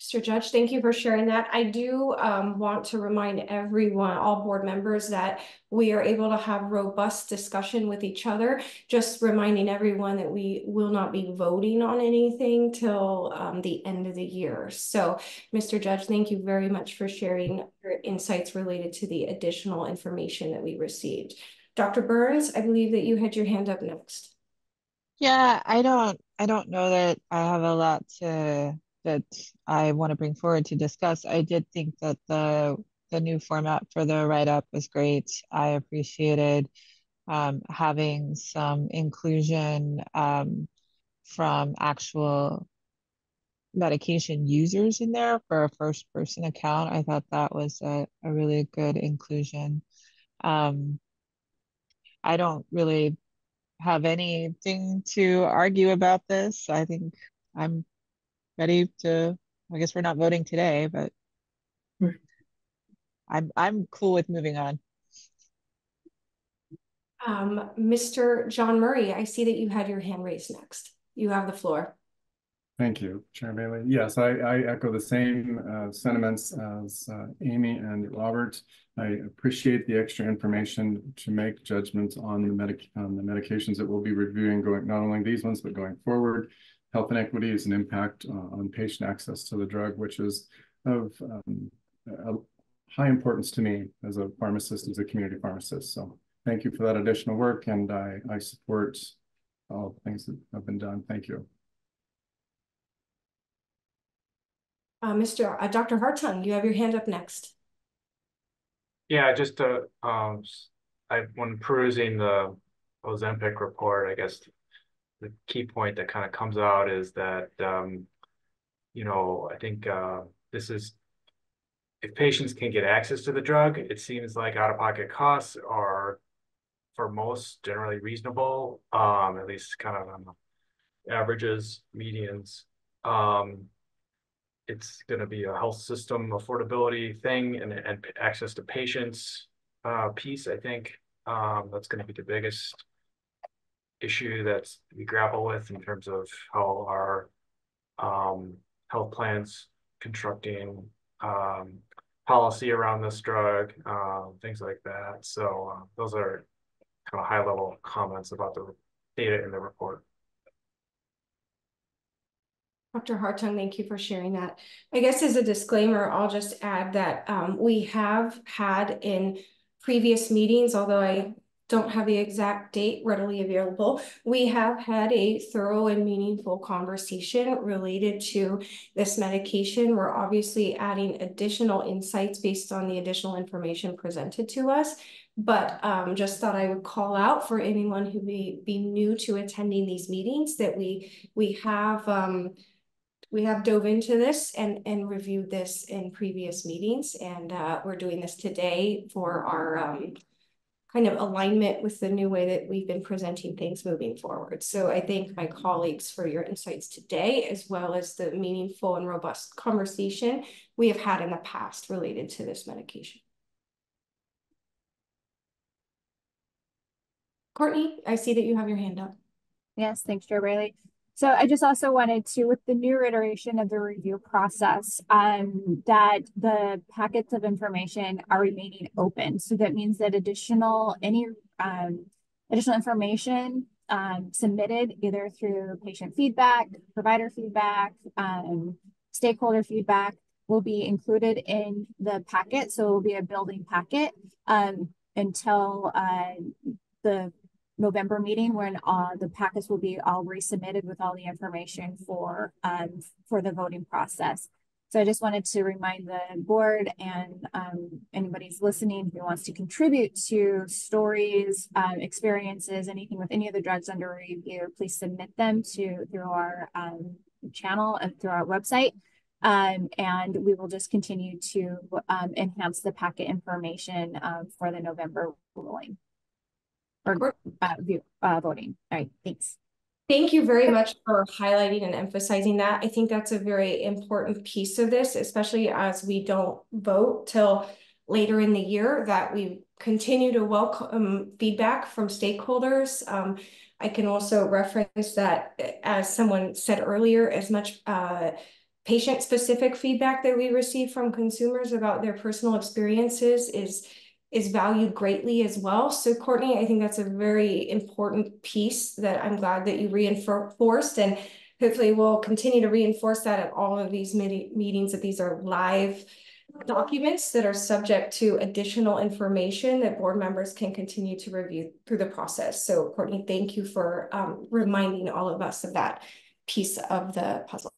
Mr. Judge, thank you for sharing that. I do want to remind everyone, all board members, that we are able to have robust discussion with each other. Just reminding everyone that we will not be voting on anything till the end of the year. So, Mr. Judge, thank you very much for sharing your insights related to the additional information that we received. Dr. Burns, I believe that you had your hand up next. Yeah, I don't know that I have a lot that I want to bring forward to discuss. I did think that the new format for the write-up was great. I appreciated having some inclusion from actual medication users in there for a first-person account. I thought that was a really good inclusion. I don't really have anything to argue about this. I think I'm ready to, I guess we're not voting today, but I'm cool with moving on. Mr. John Murray, I see that you had your hand raised next. You have the floor. Thank you, Chair Bailey. Yes, I echo the same sentiments as Amy and Robert. I appreciate the extra information to make judgments on the medications that we'll be reviewing, going not only these ones, but going forward. Health inequities and impact on patient access to the drug, which is of high importance to me as a pharmacist, as a community pharmacist. So thank you for that additional work, and I support all the things that have been done. Thank you. Dr. Hartung, you have your hand up next. Yeah, just to, when perusing the Ozempic report, I guess the key point that kind of comes out is that, you know, I think this is, if patients can get access to the drug, it seems like out-of-pocket costs are, for most, generally reasonable, at least kind of on the averages, medians. It's going to be a health system affordability thing and access to patients piece, I think. That's going to be the biggest issue that we grapple with in terms of how our health plans constructing policy around this drug, things like that. So those are kind of high-level comments about the data in the report. Dr. Hartung, thank you for sharing that. I guess as a disclaimer, I'll just add that we have had in previous meetings, although I don't have the exact date readily available, we have had a thorough and meaningful conversation related to this medication. We're obviously adding additional insights based on the additional information presented to us, but just thought I would call out for anyone who may be new to attending these meetings that we have dove into this and reviewed this in previous meetings, and we're doing this today for our kind of alignment with the new way that we've been presenting things moving forward. So I thank my colleagues for your insights today, as well as the meaningful and robust conversation we have had in the past related to this medication. Courtney, I see that you have your hand up. Yes, thanks, Chair Bailey. So I just also wanted to, with the new iteration of the review process, that the packets of information are remaining open. So that means that additional information submitted either through patient feedback, provider feedback, stakeholder feedback will be included in the packet. So it will be a building packet until the November meeting, when the packets will be all resubmitted with all the information for the voting process. So I just wanted to remind the board and anybody who's listening who wants to contribute to stories, experiences, anything with any of the drugs under review, please submit them through our channel and through our website. And we will just continue to enhance the packet information for the November ruling. Or voting. All right, thanks. Thank you very much for highlighting and emphasizing that. I think that's a very important piece of this, especially as we don't vote till later in the year, that we continue to welcome feedback from stakeholders. I can also reference that, as someone said earlier, as much patient-specific feedback that we receive from consumers about their personal experiences is valued greatly as well. So Courtney, I think that's a very important piece that I'm glad that you reinforced, and hopefully we'll continue to reinforce that at all of these meetings, that these are live documents that are subject to additional information that board members can continue to review through the process. So Courtney, thank you for reminding all of us of that piece of the puzzle.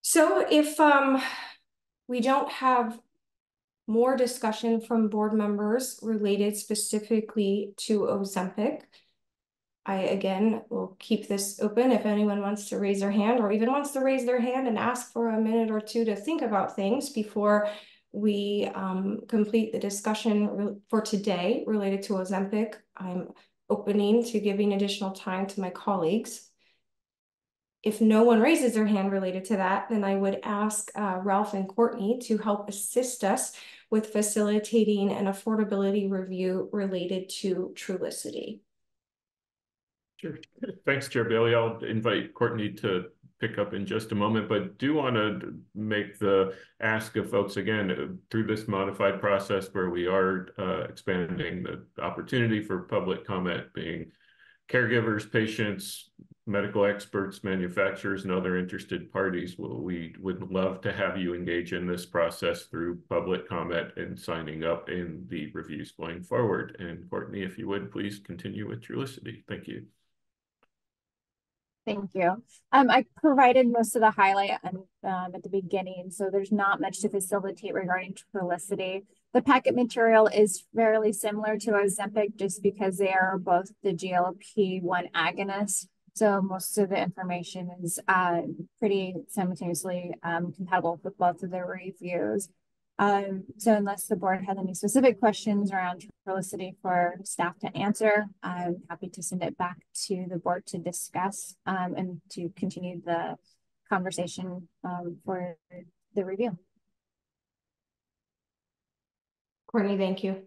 So if we don't have more discussion from board members related specifically to Ozempic, I again will keep this open if anyone wants to raise their hand, or even wants to raise their hand and ask for a minute or two to think about things before we complete the discussion for today related to Ozempic. I'm opening to giving additional time to my colleagues. If no one raises their hand related to that, then I would ask Ralph and Courtney to help assist us with facilitating an affordability review related to Trulicity. Sure. Thanks, Chair Bailey. I'll invite Courtney to pick up in just a moment, but do want to make the ask of folks again through this modified process where we are expanding the opportunity for public comment, being caregivers, patients, medical experts, manufacturers, and other interested parties. We would love to have you engage in this process through public comment and signing up in the reviews going forward. And Courtney, if you would, please continue with Trulicity. Thank you. Thank you. I provided most of the highlight at the beginning, so there's not much to facilitate regarding Trulicity. The packet material is fairly similar to Ozempic just because they are both the GLP-1 agonists. So most of the information is pretty simultaneously compatible with both of their reviews. So unless the board has any specific questions around Trulicity for staff to answer, I'm happy to send it back to the board to discuss and to continue the conversation for the review. Courtney, thank you.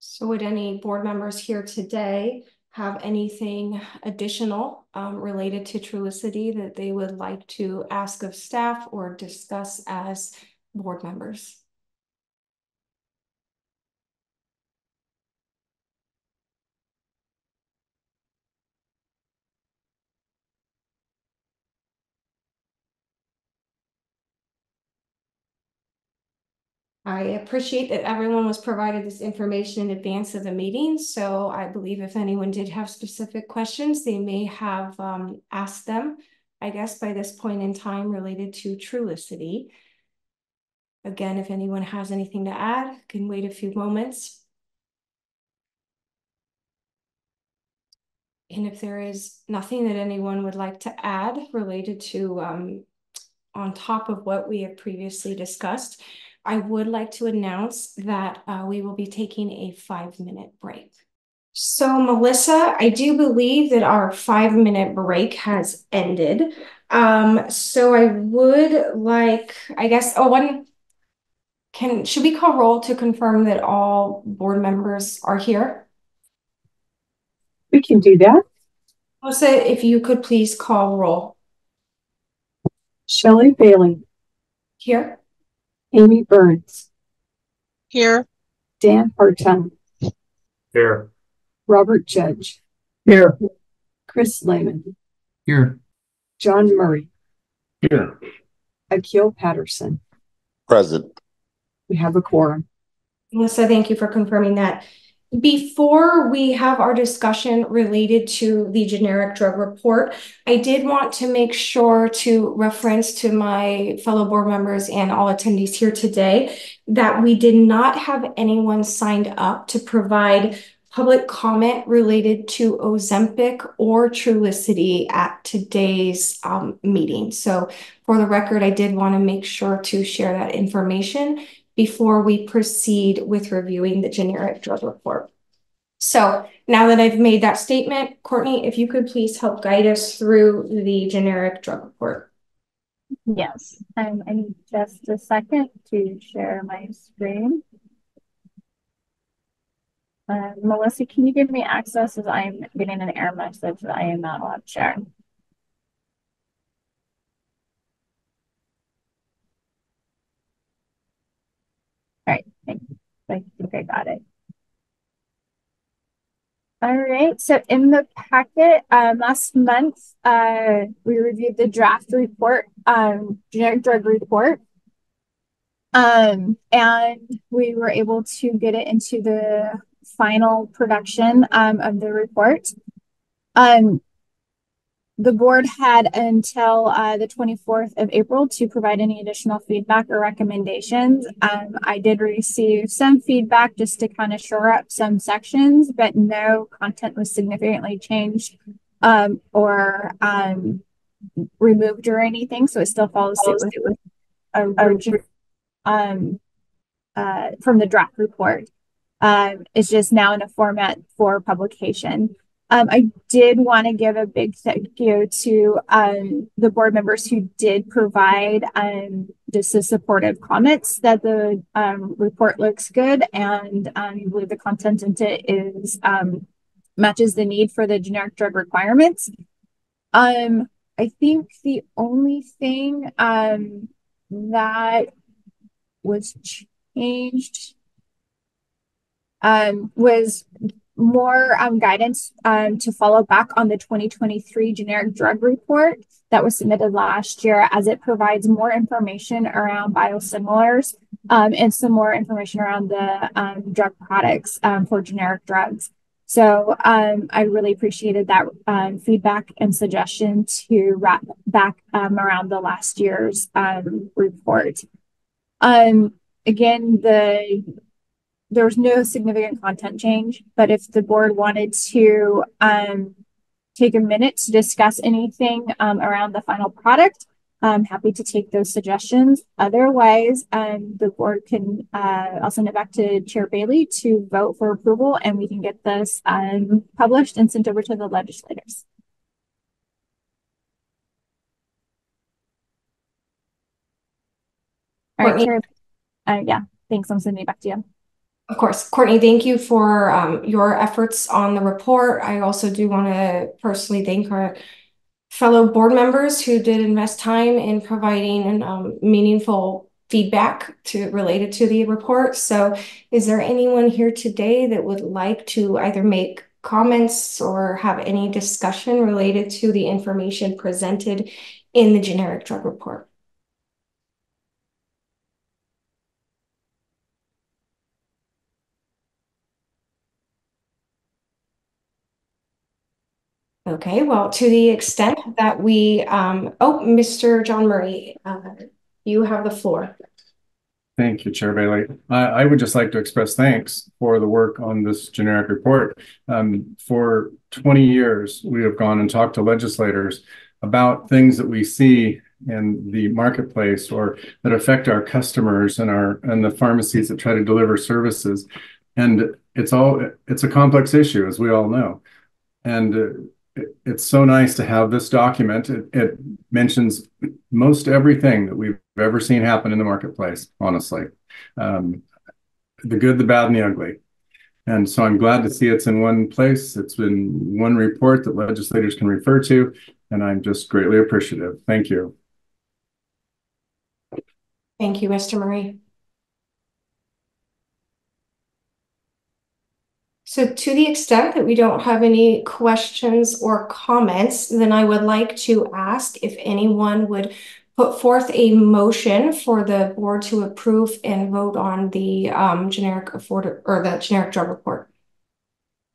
So would any board members here today have anything additional related to Trulicity that they would like to ask of staff or discuss as board members? I appreciate that everyone was provided this information in advance of the meeting. So I believe if anyone did have specific questions, they may have asked them, I guess, by this point in time related to Trulicity. Again, if anyone has anything to add, can wait a few moments. And if there is nothing that anyone would like to add related to on top of what we have previously discussed, I would like to announce that we will be taking a 5-minute break. So Melissa, I do believe that our 5-minute break has ended. So I would like, I guess, should we call roll to confirm that all board members are here? We can do that. Melissa, if you could please call roll. Shelley Bailey. Here. Amy Burns. Here. Dan Hartung. Here. Robert Judge. Here. Chris Lehman. Here. John Murray. Here. Akil Patterson. Present. We have a quorum. Melissa, thank you for confirming that. Before we have our discussion related to the generic drug report, I did want to make sure to reference to my fellow board members and all attendees here today that we did not have anyone signed up to provide public comment related to Ozempic or Trulicity at today's meeting. So for the record, I did want to make sure to share that information before we proceed with reviewing the generic drug report. So now that I've made that statement, Courtney, if you could please help guide us through the generic drug report. Yes, I need just a second to share my screen. Melissa, can you give me access as I'm getting an error message that I am not allowed to share? All right, thank you. I think I got it. All right, so in the packet, last month, we reviewed the draft report, generic drug report. And we were able to get it into the final production of the report. The board had until the 24th of April to provide any additional feedback or recommendations. I did receive some feedback just to kind of shore up some sections, but no content was significantly changed or removed or anything. So it still follows suit with original from the draft report. It's just now in a format for publication. I did want to give a big thank you to the board members who did provide just the supportive comments that the report looks good, and I believe the content in it is matches the need for the generic drug requirements. I think the only thing that was changed was more guidance to follow back on the 2023 generic drug report that was submitted last year, as it provides more information around biosimilars and some more information around the drug products for generic drugs. So I really appreciated that feedback and suggestion to wrap back around the last year's report. Again, there's no significant content change, but if the board wanted to take a minute to discuss anything around the final product, I'm happy to take those suggestions. Otherwise, the board can, I'll send it back to Chair Bailey to vote for approval, and we can get this published and sent over to the legislators. All right, Chair. Yeah, thanks. I'm sending it back to you. Of course. Courtney, thank you for your efforts on the report. I also do want to personally thank our fellow board members who did invest time in providing meaningful feedback related to the report. So is there anyone here today that would like to either make comments or have any discussion related to the information presented in the generic drug report? Okay, well, to the extent that we, Mr. John Murray, you have the floor. Thank you, Chair Bailey. I would just like to express thanks for the work on this generic report. For 20 years, we have gone and talked to legislators about things that we see in the marketplace or that affect our customers and the pharmacies that try to deliver services. And it's a complex issue, as we all know. And it's so nice to have this document. It mentions most everything that we've ever seen happen in the marketplace, honestly. The good, the bad, and the ugly. And so I'm glad to see it's in one place. It's in one report that legislators can refer to, and I'm just greatly appreciative. Thank you. Thank you, Mr. Murray. So to the extent that we don't have any questions or comments, then I would like to ask if anyone would put forth a motion for the board to approve and vote on the generic drug report.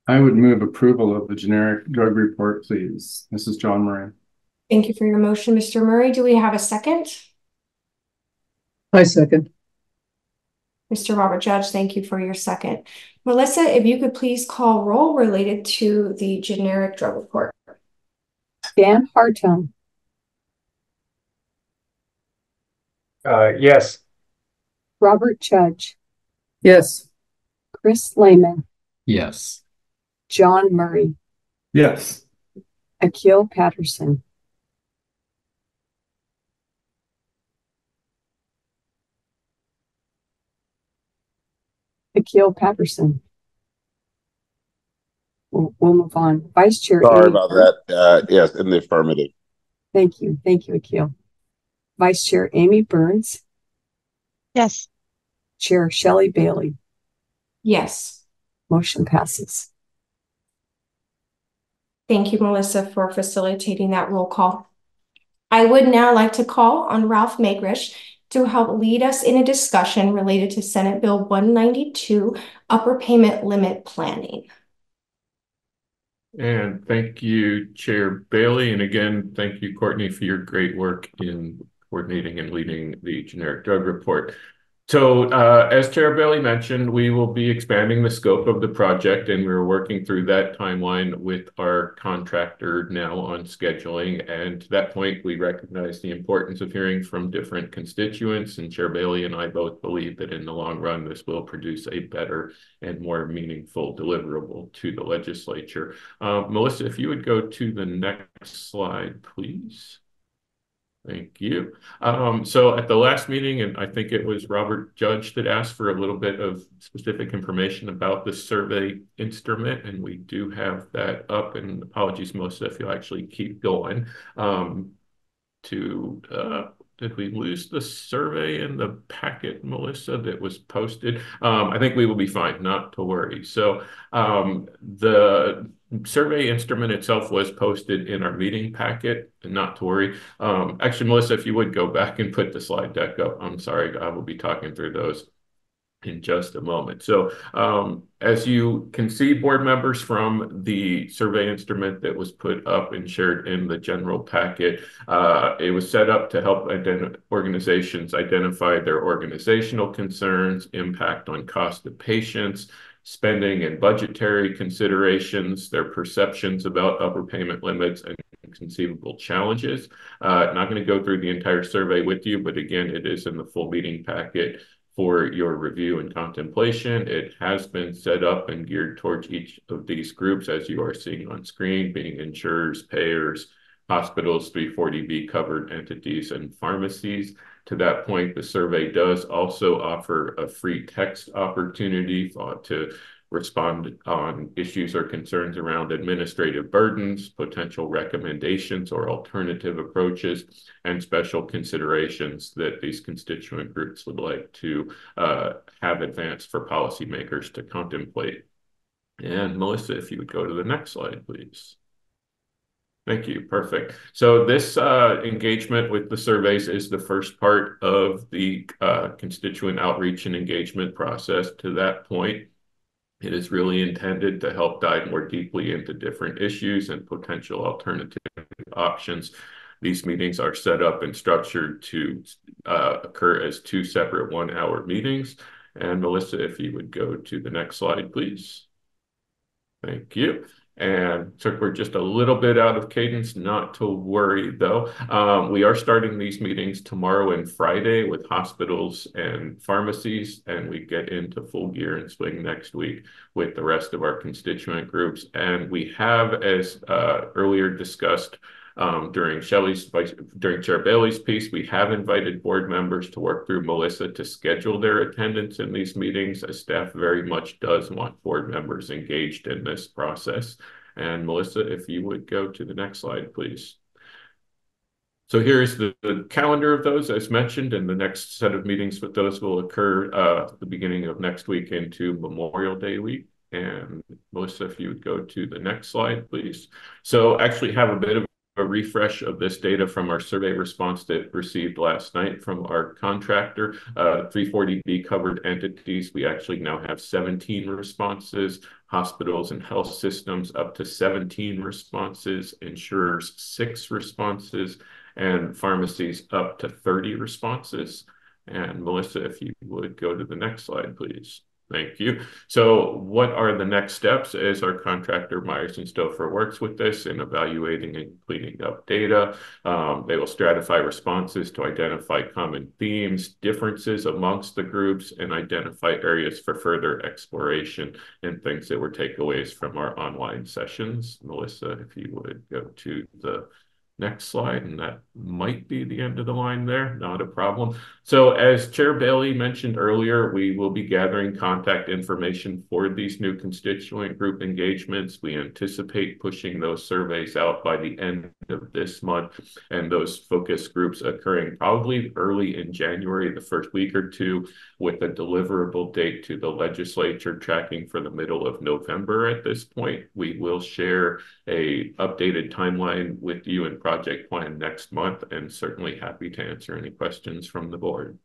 I would move approval of the generic drug report, please. This is John Murray. Thank you for your motion, Mr. Murray. Do we have a second? I second. Mr. Robert Judge, thank you for your second. Melissa, if you could please call roll related to the generic drug report. Dan Hartung. Yes. Robert Judge. Yes. Chris Lehman. Yes. John Murray. Yes. Akil Patterson. Akil Patterson. We'll move on. Vice Chair. Sorry about that. Yes, in the affirmative. Thank you. Thank you, Akil. Vice Chair Amy Burns. Yes. Chair Shelley Bailey. Yes. Motion passes. Thank you, Melissa, for facilitating that roll call. I would now like to call on Ralph Magrish to help lead us in a discussion related to Senate Bill 192, upper payment limit planning. And thank you, Chair Bailey. And again, thank you, Courtney, for your great work in coordinating and leading the generic drug report. So as Chair Bailey mentioned, we will be expanding the scope of the project, and we're working through that timeline with our contractor now on scheduling. And to that point, we recognize the importance of hearing from different constituents, and Chair Bailey and I both believe that in the long run, this will produce a better and more meaningful deliverable to the legislature. Melissa, if you would go to the next slide, please. Thank you. So at the last meeting, and I think it was Robert Judge that asked for a little bit of specific information about the survey instrument, and we do have that up. And apologies, Melissa, if you'll actually keep going. Did we lose the survey in the packet, Melissa, that was posted? I think we will be fine, not to worry. So the survey instrument itself was posted in our meeting packet, and not to worry. Actually, Melissa, if you would go back and put the slide deck up. I'm sorry, I will be talking through those in just a moment. So as you can see, board members, from the survey instrument that was put up and shared in the general packet, it was set up to help organizations identify their organizational concerns, impact on cost of patients, spending and budgetary considerations, their perceptions about upper payment limits, and conceivable challenges. Not going to go through the entire survey with you, but again, it is in the full meeting packet for your review and contemplation. It has been set up and geared towards each of these groups, as you are seeing on screen, being insurers, payers, hospitals, 340B covered entities, and pharmacies. To that point, the survey does also offer a free text opportunity to respond on issues or concerns around administrative burdens, potential recommendations or alternative approaches, and special considerations that these constituent groups would like to have advanced for policymakers to contemplate. And Melissa, if you would go to the next slide, please. Thank you. Perfect. So this engagement with the surveys is the first part of the constituent outreach and engagement process. To that point, it is really intended to help dive more deeply into different issues and potential alternative options. These meetings are set up and structured to occur as 2 separate 1-hour meetings. And Melissa, if you would go to the next slide, please. Thank you. And so we're just a little bit out of cadence, not to worry though. We are starting these meetings tomorrow and Friday with hospitals and pharmacies, and we get into full gear and swing next week with the rest of our constituent groups. And we have, as earlier discussed during Chair Bailey's piece, we have invited board members to work through Melissa to schedule their attendance in these meetings, as staff very much does want board members engaged in this process. And Melissa, if you would go to the next slide, please. So here's the calendar of those, as mentioned, and the next set of meetings with those will occur at the beginning of next week into Memorial Day week. And Melissa, if you would go to the next slide, please. So actually have a bit of a refresh of this data from our survey response that received last night from our contractor. 340B covered entities, we actually now have 17 responses, hospitals and health systems up to 17 responses, insurers 6 responses, and pharmacies up to 30 responses. And Melissa, if you would go to the next slide, please. Thank you. So what are the next steps as our contractor Myers and Stouffer works with this in evaluating and cleaning up data? They will stratify responses to identify common themes, differences amongst the groups, and identify areas for further exploration and things that were takeaways from our online sessions. Melissa, if you would go to the next slide, and that might be the end of the line there, not a problem. So as Chair Bailey mentioned earlier, we will be gathering contact information for these new constituent group engagements. We anticipate pushing those surveys out by the end of this month, and those focus groups occurring probably early in January, the first week or two, with a deliverable date to the legislature tracking for the middle of November at this point. We will share a updated timeline with you and project plan next month, and certainly happy to answer any questions from the board.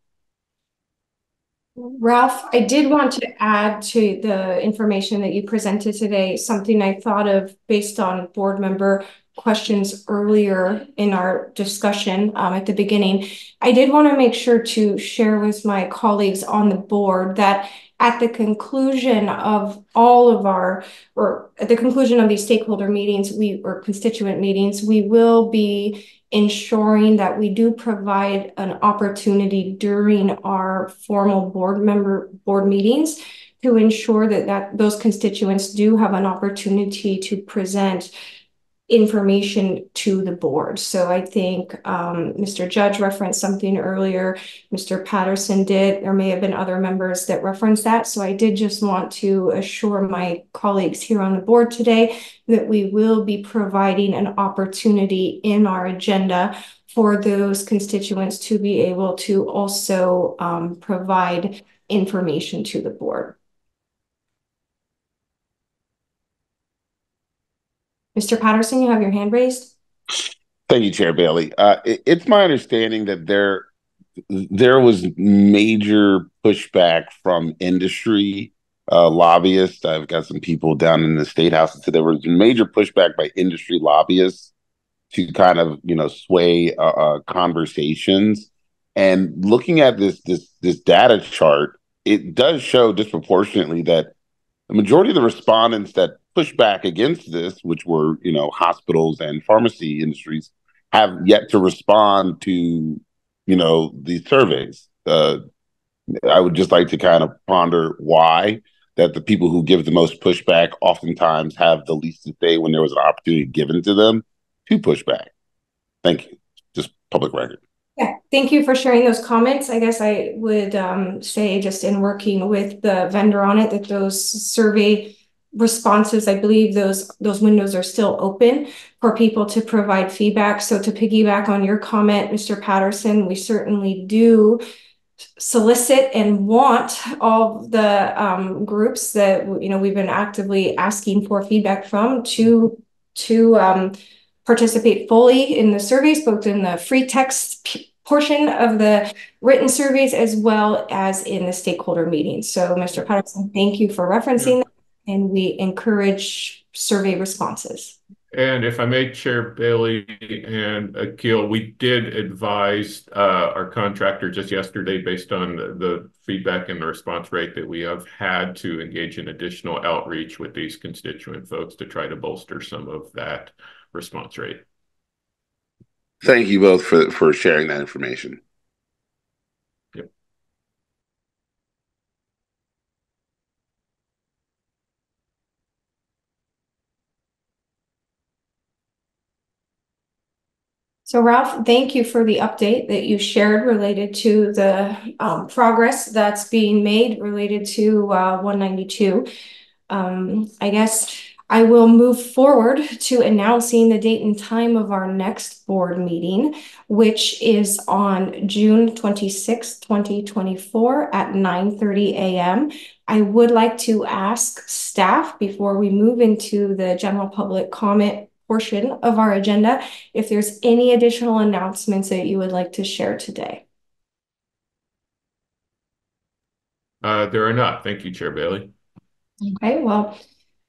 Ralph, I did want to add to the information that you presented today, something I thought of based on board member questions earlier in our discussion at the beginning, I did want to make sure to share with my colleagues on the board that at the conclusion of all of our, or at the conclusion of these stakeholder meetings, or constituent meetings, we will be ensuring that we do provide an opportunity during our formal board meetings to ensure that those constituents do have an opportunity to present information to the board. So I think Mr. Judge referenced something earlier. Mr. Patterson did. There may have been other members that referenced that. So I did just want to assure my colleagues here on the board today that we will be providing an opportunity in our agenda for those constituents to be able to also provide information to the board. Mr. Patterson, you have your hand raised. Thank you, Chair Bailey. It's my understanding that there was major pushback from industry lobbyists. I've got some people down in the State House that said there was major pushback by industry lobbyists to kind of, sway conversations. And looking at this data chart, it does show disproportionately that the majority of the respondents that push back against this, which were, hospitals and pharmacy industries, have yet to respond to, these surveys. I would just like to kind of ponder why that the people who give the most pushback oftentimes have the least to say when there was an opportunity given to them to push back. Thank you. Just public record. Yeah, thank you for sharing those comments. I guess I would say, just in working with the vendor on it, that those survey responses, I believe those windows are still open for people to provide feedback. So to piggyback on your comment, Mr. Patterson, we certainly do solicit and want all the groups that we've been actively asking for feedback from to participate fully in the surveys, both in the free text portion of the written surveys as well as in the stakeholder meetings. So Mr. Patterson, thank you for referencing that, and we encourage survey responses. And if I may, Chair Bailey and Akil, we did advise our contractor just yesterday, based on the feedback and the response rate, that we have had to engage in additional outreach with these constituent folks to try to bolster some of that response rate. Thank you both for sharing that information. Yep. So Ralph, thank you for the update that you shared related to the progress that's being made related to 192. I guess I will move forward to announcing the date and time of our next board meeting, which is on June 26, 2024 at 9:30 a.m. I would like to ask staff, before we move into the general public comment portion of our agenda, if there's any additional announcements that you would like to share today. There are not. Thank you, Chair Bailey. Okay, well,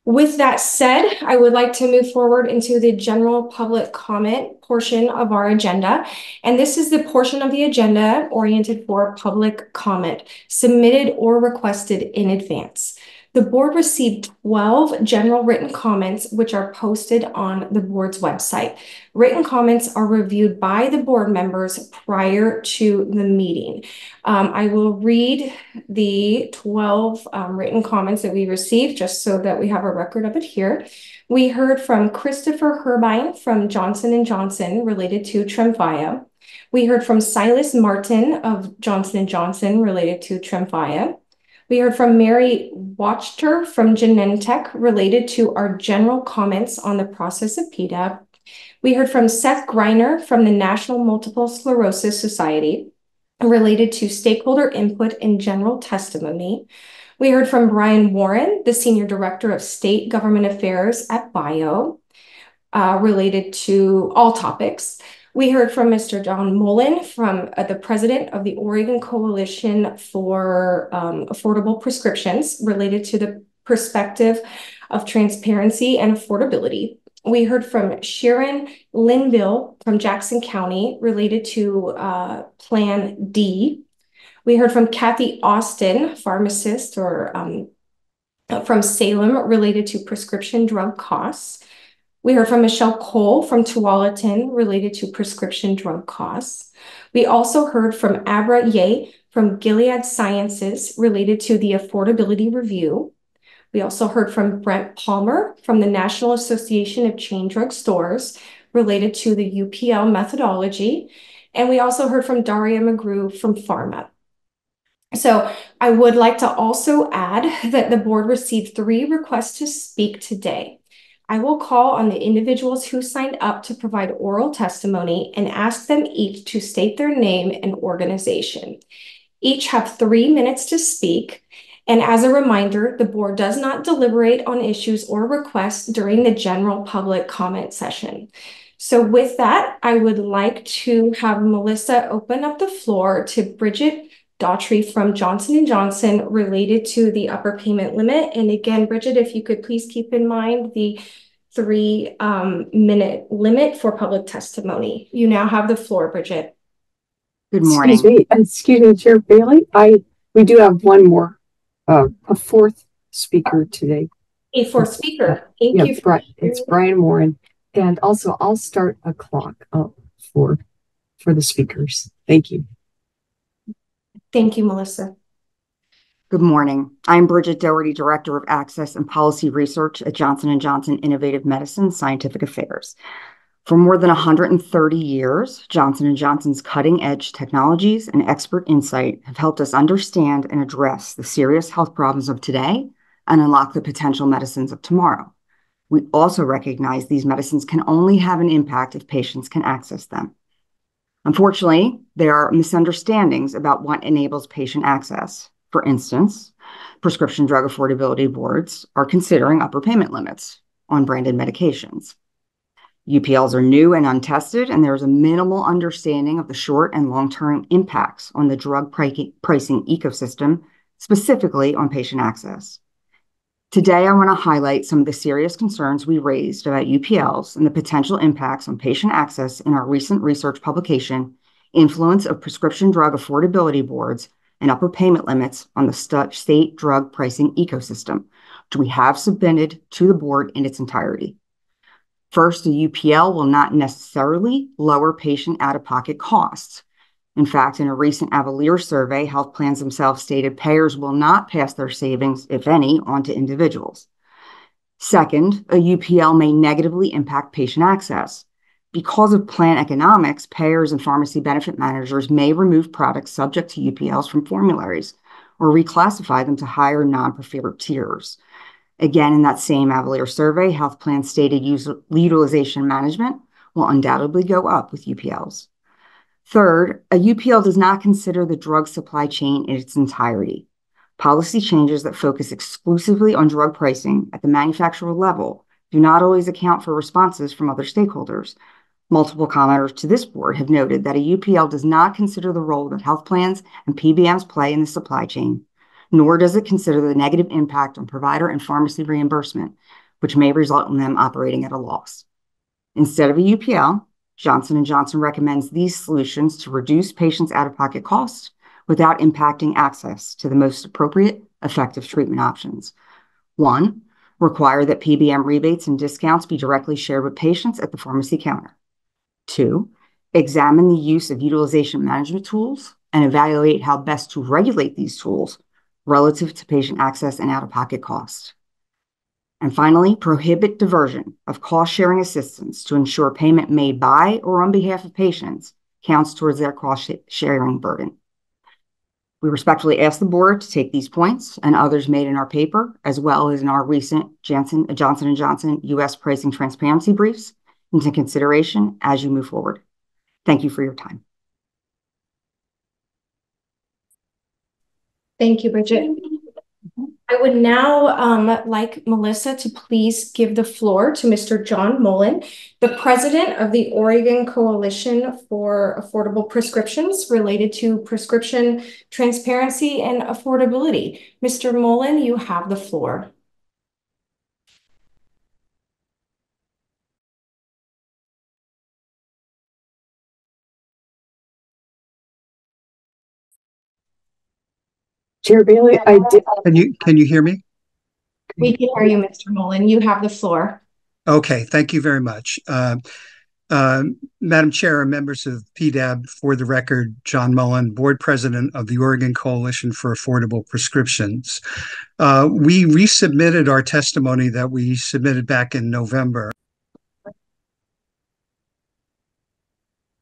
with that said, I would like to move forward into the general public comment portion of our agenda. And this is the portion of the agenda oriented for public comment, submitted or requested in advance. The board received 12 general written comments, which are posted on the board's website. Written comments are reviewed by the board members prior to the meeting. I will read the 12 written comments that we received, just so that we have a record of it here. We heard from Christopher Herbine from Johnson & Johnson related to Tremfya. We heard from Silas Martin of Johnson & Johnson related to Tremfya. We heard from Mary Wachter from Genentech related to our general comments on the process of PDAB. We heard from Seth Greiner from the National Multiple Sclerosis Society related to stakeholder input and general testimony. We heard from Brian Warren, the Senior Director of State Government Affairs at BIO, related to all topics. We heard from Mr. John Mullen, from the president of the Oregon Coalition for Affordable Prescriptions, related to the perspective of transparency and affordability. We heard from Sharon Linville from Jackson County related to Plan D. We heard from Kathy Austin, pharmacist from Salem related to prescription drug costs. We heard from Michelle Cole from Tualatin related to prescription drug costs. We also heard from Abra Ye from Gilead Sciences related to the affordability review. We also heard from Brent Palmer from the National Association of Chain Drug Stores related to the UPL methodology. And we also heard from Daria McGrew from Pharma. So I would like to also add that the board received 3 requests to speak today. I will call on the individuals who signed up to provide oral testimony and ask them each to state their name and organization. Each have 3 minutes to speak. And as a reminder, the board does not deliberate on issues or requests during the general public comment session. So with that, I would like to have Melissa open up the floor to Bridget Daughtry from Johnson & Johnson related to the upper payment limit. And again, Bridget, if you could please keep in mind the 3-minute limit for public testimony. You now have the floor, Bridget. Good morning. Excuse me, Chair Bailey. We do have one more, a 4th speaker today. A 4th speaker. Thank you. It's Brian Warren. And also I'll start a clock for the speakers. Thank you. Thank you, Melissa. Good morning. I'm Bridget Doherty, Director of Access and Policy Research at Johnson & Johnson Innovative Medicine Scientific Affairs. For more than 130 years, Johnson & Johnson's cutting-edge technologies and expert insight have helped us understand and address the serious health problems of today and unlock the potential medicines of tomorrow. We also recognize these medicines can only have an impact if patients can access them. Unfortunately, there are misunderstandings about what enables patient access. For instance, prescription drug affordability boards are considering upper payment limits on branded medications. UPLs are new and untested, and there's a minimal understanding of the short and long-term impacts on the drug pricing ecosystem, specifically on patient access. Today, I want to highlight some of the serious concerns we raised about UPLs and the potential impacts on patient access in our recent research publication, Influence of Prescription Drug Affordability Boards and Upper Payment Limits on the State Drug Pricing Ecosystem, which we have submitted to the board in its entirety. First, the UPL will not necessarily lower patient out-of-pocket costs. In fact, in a recent Avalier survey, health plans themselves stated payers will not pass their savings, if any, onto individuals. Second, a UPL may negatively impact patient access. Because of plan economics, payers and pharmacy benefit managers may remove products subject to UPLs from formularies or reclassify them to higher non-preferred tiers. Again, in that same Avalier survey, health plans stated utilization management will undoubtedly go up with UPLs. Third, a UPL does not consider the drug supply chain in its entirety. Policy changes that focus exclusively on drug pricing at the manufacturer level do not always account for responses from other stakeholders. Multiple commenters to this board have noted that a UPL does not consider the role that health plans and PBMs play in the supply chain, nor does it consider the negative impact on provider and pharmacy reimbursement, which may result in them operating at a loss. Instead of a UPL, Johnson & Johnson recommends these solutions to reduce patients' out-of-pocket costs without impacting access to the most appropriate, effective treatment options. 1, require that PBM rebates and discounts be directly shared with patients at the pharmacy counter. 2, examine the use of utilization management tools and evaluate how best to regulate these tools relative to patient access and out-of-pocket costs. And finally, prohibit diversion of cost-sharing assistance to ensure payment made by or on behalf of patients counts towards their cost-sharing burden. We respectfully ask the board to take these points and others made in our paper, as well as in our recent Johnson & Johnson U.S. pricing transparency briefs, into consideration as you move forward. Thank you for your time. Thank you, Bridget. I would now like Melissa to please give the floor to Mr. John Mullen, the president of the Oregon Coalition for Affordable Prescriptions related to prescription transparency and affordability. Mr. Mullen, you have the floor. Chair Bailey, I did. Can you hear me? We can hear you, Mr. Mullen. You have the floor. Okay, thank you very much. Madam Chair and members of PDAB, for the record, John Mullen, Board President of the Oregon Coalition for Affordable Prescriptions. We resubmitted our testimony that we submitted back in November.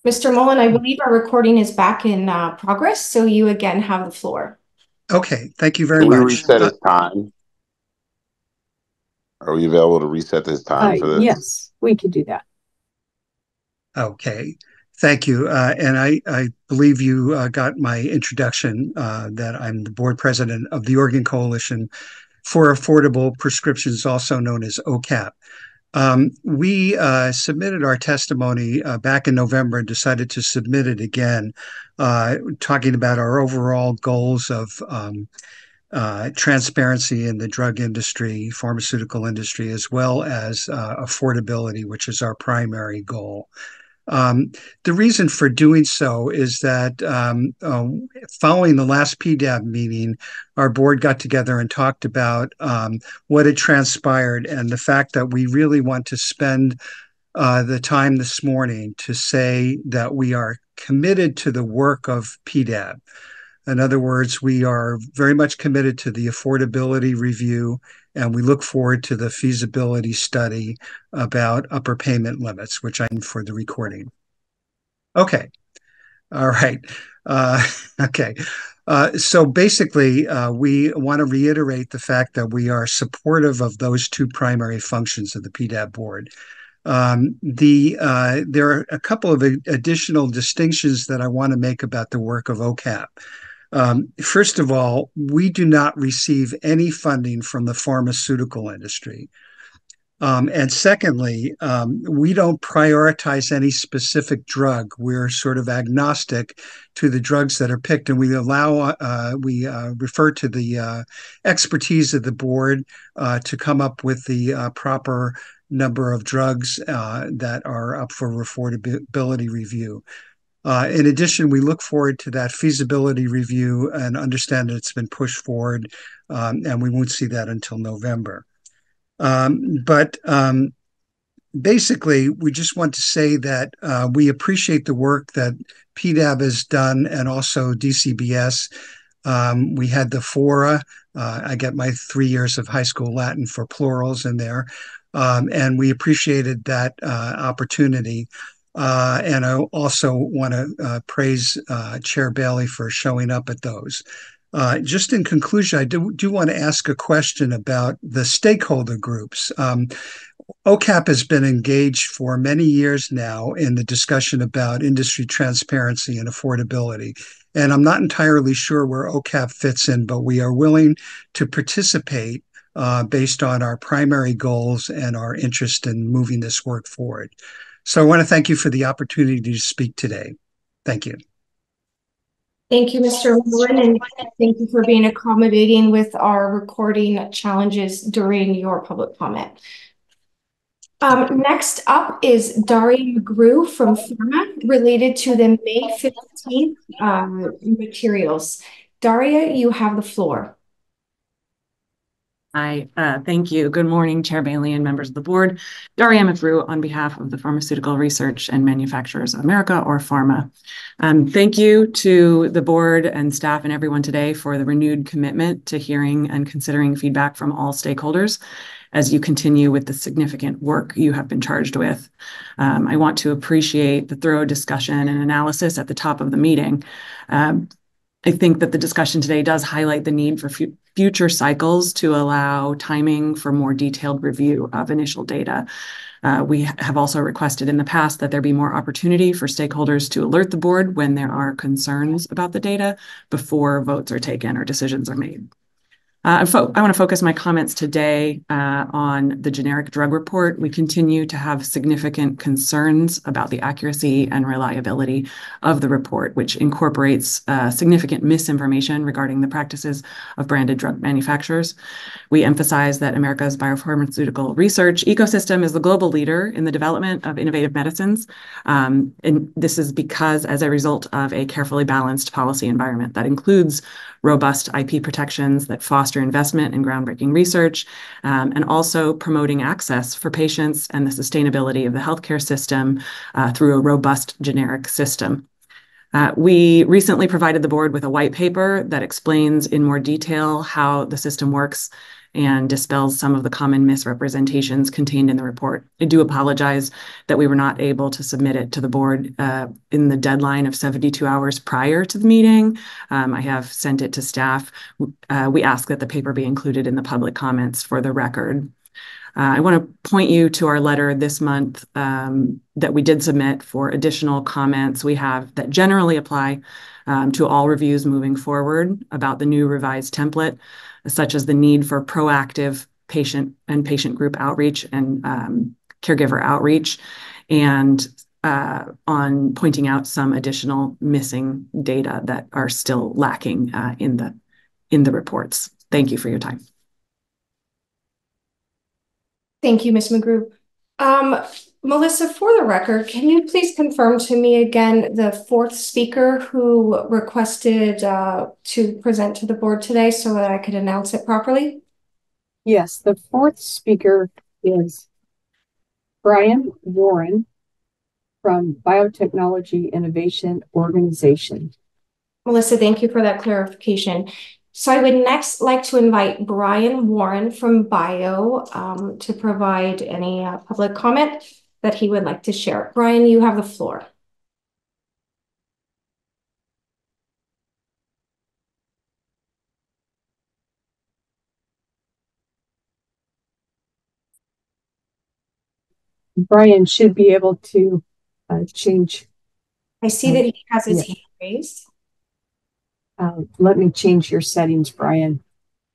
Mr. Mullen, I believe our recording is back in progress, so you again have the floor. Okay, thank you very Can much. you reset his time? Are we available to reset this time for this? Yes, we could do that. Okay, thank you. And I believe you got my introduction that I'm the board president of the Oregon Coalition for Affordable Prescriptions, also known as OCAP. We submitted our testimony back in November and decided to submit it again, talking about our overall goals of transparency in the drug industry, pharmaceutical industry, as well as affordability, which is our primary goal. The reason for doing so is that following the last PDAB meeting, our board got together and talked about what had transpired and the fact that we really want to spend the time this morning to say that we are committed to the work of PDAB. In other words, we are very much committed to the affordability review, and we look forward to the feasibility study about upper payment limits, which I'm for the recording. Okay. All right. Okay. So basically, we want to reiterate the fact that we are supportive of those two primary functions of the PDAB board. There are a couple of additional distinctions that I want to make about the work of OCAP. First of all, we do not receive any funding from the pharmaceutical industry. And secondly, we don't prioritize any specific drug. We're sort of agnostic to the drugs that are picked, and we refer to the expertise of the board to come up with the proper number of drugs that are up for affordability review. In addition, we look forward to that feasibility review and understand that it's been pushed forward, and we won't see that until November. Basically, we just want to say that we appreciate the work that PDAB has done and also DCBS. We had the fora. I get my 3 years of high school Latin for plurals in there. And we appreciated that opportunity. And I also want to praise Chair Bailey for showing up at those. Just in conclusion, I do want to ask a question about the stakeholder groups. OCAP has been engaged for many years now in the discussion about industry transparency and affordability. And I'm not entirely sure where OCAP fits in, but we are willing to participate based on our primary goals and our interest in moving this work forward. So I want to thank you for the opportunity to speak today. Thank you. Thank you, Mr. Mullen, and thank you for being accommodating with our recording challenges during your public comment. Next up is Daria McGrew from Pharma related to the May 15th materials. Daria, you have the floor. Hi, thank you. Good morning, Chair Bailey and members of the board. Daria McGrew on behalf of the Pharmaceutical Research and Manufacturers of America, or PhRMA. Thank you to the board and staff and everyone today for the renewed commitment to hearing and considering feedback from all stakeholders as you continue with the significant work you have been charged with. I want to appreciate the thorough discussion and analysis at the top of the meeting. I think that the discussion today does highlight the need for future cycles to allow timing for more detailed review of initial data. We have also requested in the past that there be more opportunity for stakeholders to alert the board when there are concerns about the data before votes are taken or decisions are made. I want to focus my comments today on the generic drug report. We continue to have significant concerns about the accuracy and reliability of the report, which incorporates significant misinformation regarding the practices of branded drug manufacturers. We emphasize that America's biopharmaceutical research ecosystem is the global leader in the development of innovative medicines. And this is because as a result of a carefully balanced policy environment that includes robust IP protections that foster investment in groundbreaking research, and also promoting access for patients and the sustainability of the healthcare system through a robust generic system. We recently provided the board with a white paper that explains in more detail how the system works and dispels some of the common misrepresentations contained in the report. I do apologize that we were not able to submit it to the board in the deadline of 72 hours prior to the meeting. I have sent it to staff. We ask that the paper be included in the public comments for the record. I want to point you to our letter this month that we did submit for additional comments we have that generally apply to all reviews moving forward about the new revised template, such as the need for proactive patient and patient group outreach and caregiver outreach, and on pointing out some additional missing data that are still lacking in the reports. Thank you for your time. Thank you, Ms. McGrew. Melissa, for the record, can you please confirm to me again the fourth speaker who requested to present to the board today so that I could announce it properly? Yes, the fourth speaker is Brian Warren from Biotechnology Innovation Organization. Melissa, thank you for that clarification. So I would next like to invite Brian Warren from Bio to provide any public comment that he would like to share. Brian, you have the floor. Brian should be able to change. I see that he has his hand raised. Let me change your settings, Brian.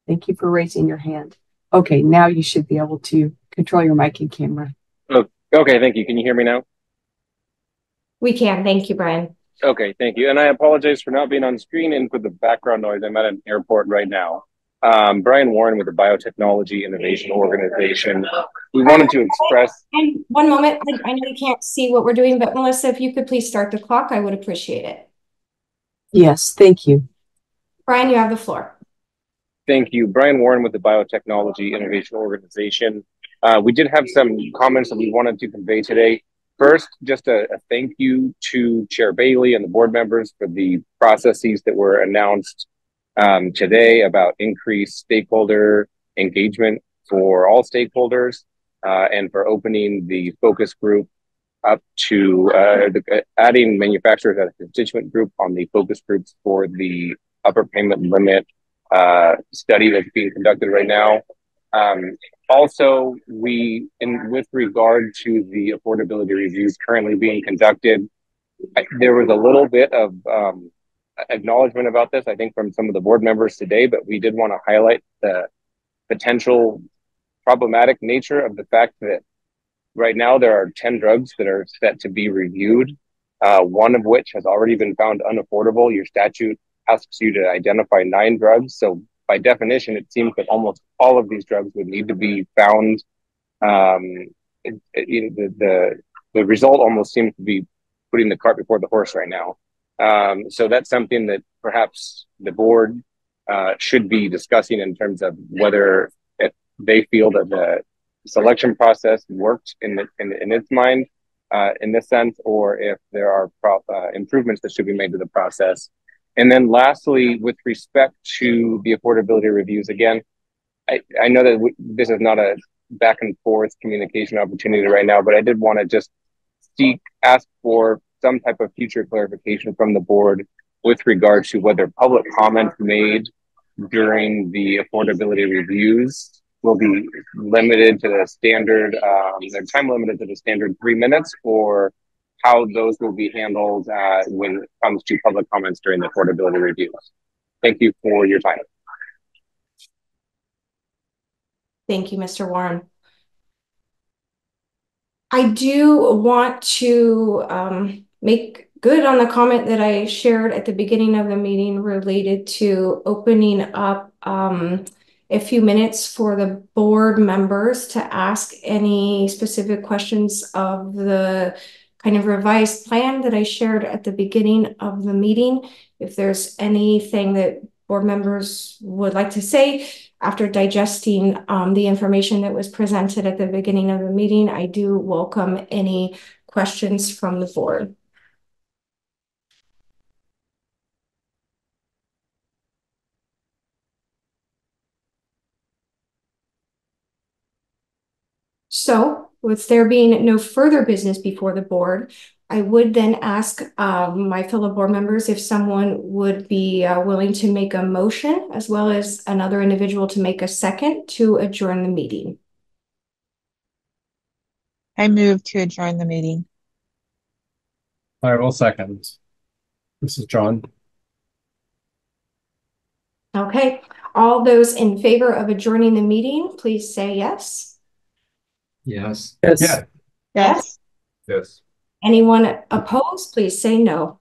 Thank you for raising your hand. Okay, now you should be able to control your mic and camera. Oh, okay, thank you. Can you hear me now? We can. Thank you, Brian. Okay, thank you. And I apologize for not being on screen and for the background noise. I'm at an airport right now. Brian Warren with the Biotechnology Innovation Organization. We wanted to express... And one moment, I know you can't see what we're doing, but Melissa, if you could please start the clock, I would appreciate it. Yes, thank you. Brian, you have the floor. Thank you. Brian Warren with the Biotechnology Innovation Organization. We did have some comments that we wanted to convey today. First, just a thank you to Chair Bailey and the board members for the processes that were announced today about increased stakeholder engagement for all stakeholders and for opening the focus group up to adding manufacturers as a constituent group on the focus groups for the upper payment limit study that's being conducted right now. Also, with regard to the affordability reviews currently being conducted, there was a little bit of acknowledgement about this, I think, from some of the board members today, but we did want to highlight the potential problematic nature of the fact that right now there are 10 drugs that are set to be reviewed, one of which has already been found unaffordable. Your statute asks you to identify 9 drugs. So by definition, it seems that almost all of these drugs would need to be found. The result almost seems to be putting the cart before the horse right now. So that's something that perhaps the board should be discussing in terms of whether they feel that the selection process worked in its mind in this sense, or if there are improvements that should be made to the process. And then lastly, with respect to the affordability reviews, again, I know that this is not a back and forth communication opportunity right now, but I did want to just ask for some type of future clarification from the board with regard to whether public comment made during the affordability reviews will be limited to the standard, they're time limited to the standard 3 minutes, or how those will be handled when it comes to public comments during the affordability reviews. Thank you for your time. Thank you, Mr. Warren. I do want to make good on the comment that I shared at the beginning of the meeting related to opening up a few minutes for the board members to ask any specific questions of the kind of revised plan that I shared at the beginning of the meeting. If there's anything that board members would like to say after digesting the information that was presented at the beginning of the meeting. I do welcome any questions from the board. So, with there being no further business before the board, I would then ask my fellow board members if someone would be willing to make a motion, as well as another individual to make a second to adjourn the meeting. I move to adjourn the meeting. I will second. This is John. Okay, all those in favor of adjourning the meeting, please say yes. Yes. Yes. Yeah. Yes. Yes. Anyone opposed, please say no.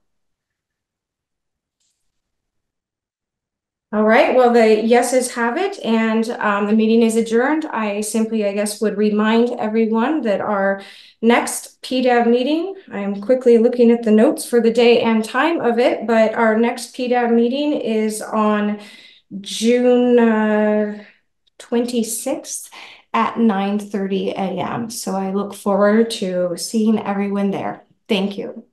All right, well, the yeses have it, and the meeting is adjourned. I simply, I guess, would remind everyone that our next PDAB meeting, I am quickly looking at the notes for the day and time of it, but our next PDAB meeting is on June 26th at 9:30 a.m. So I look forward to seeing everyone there. Thank you.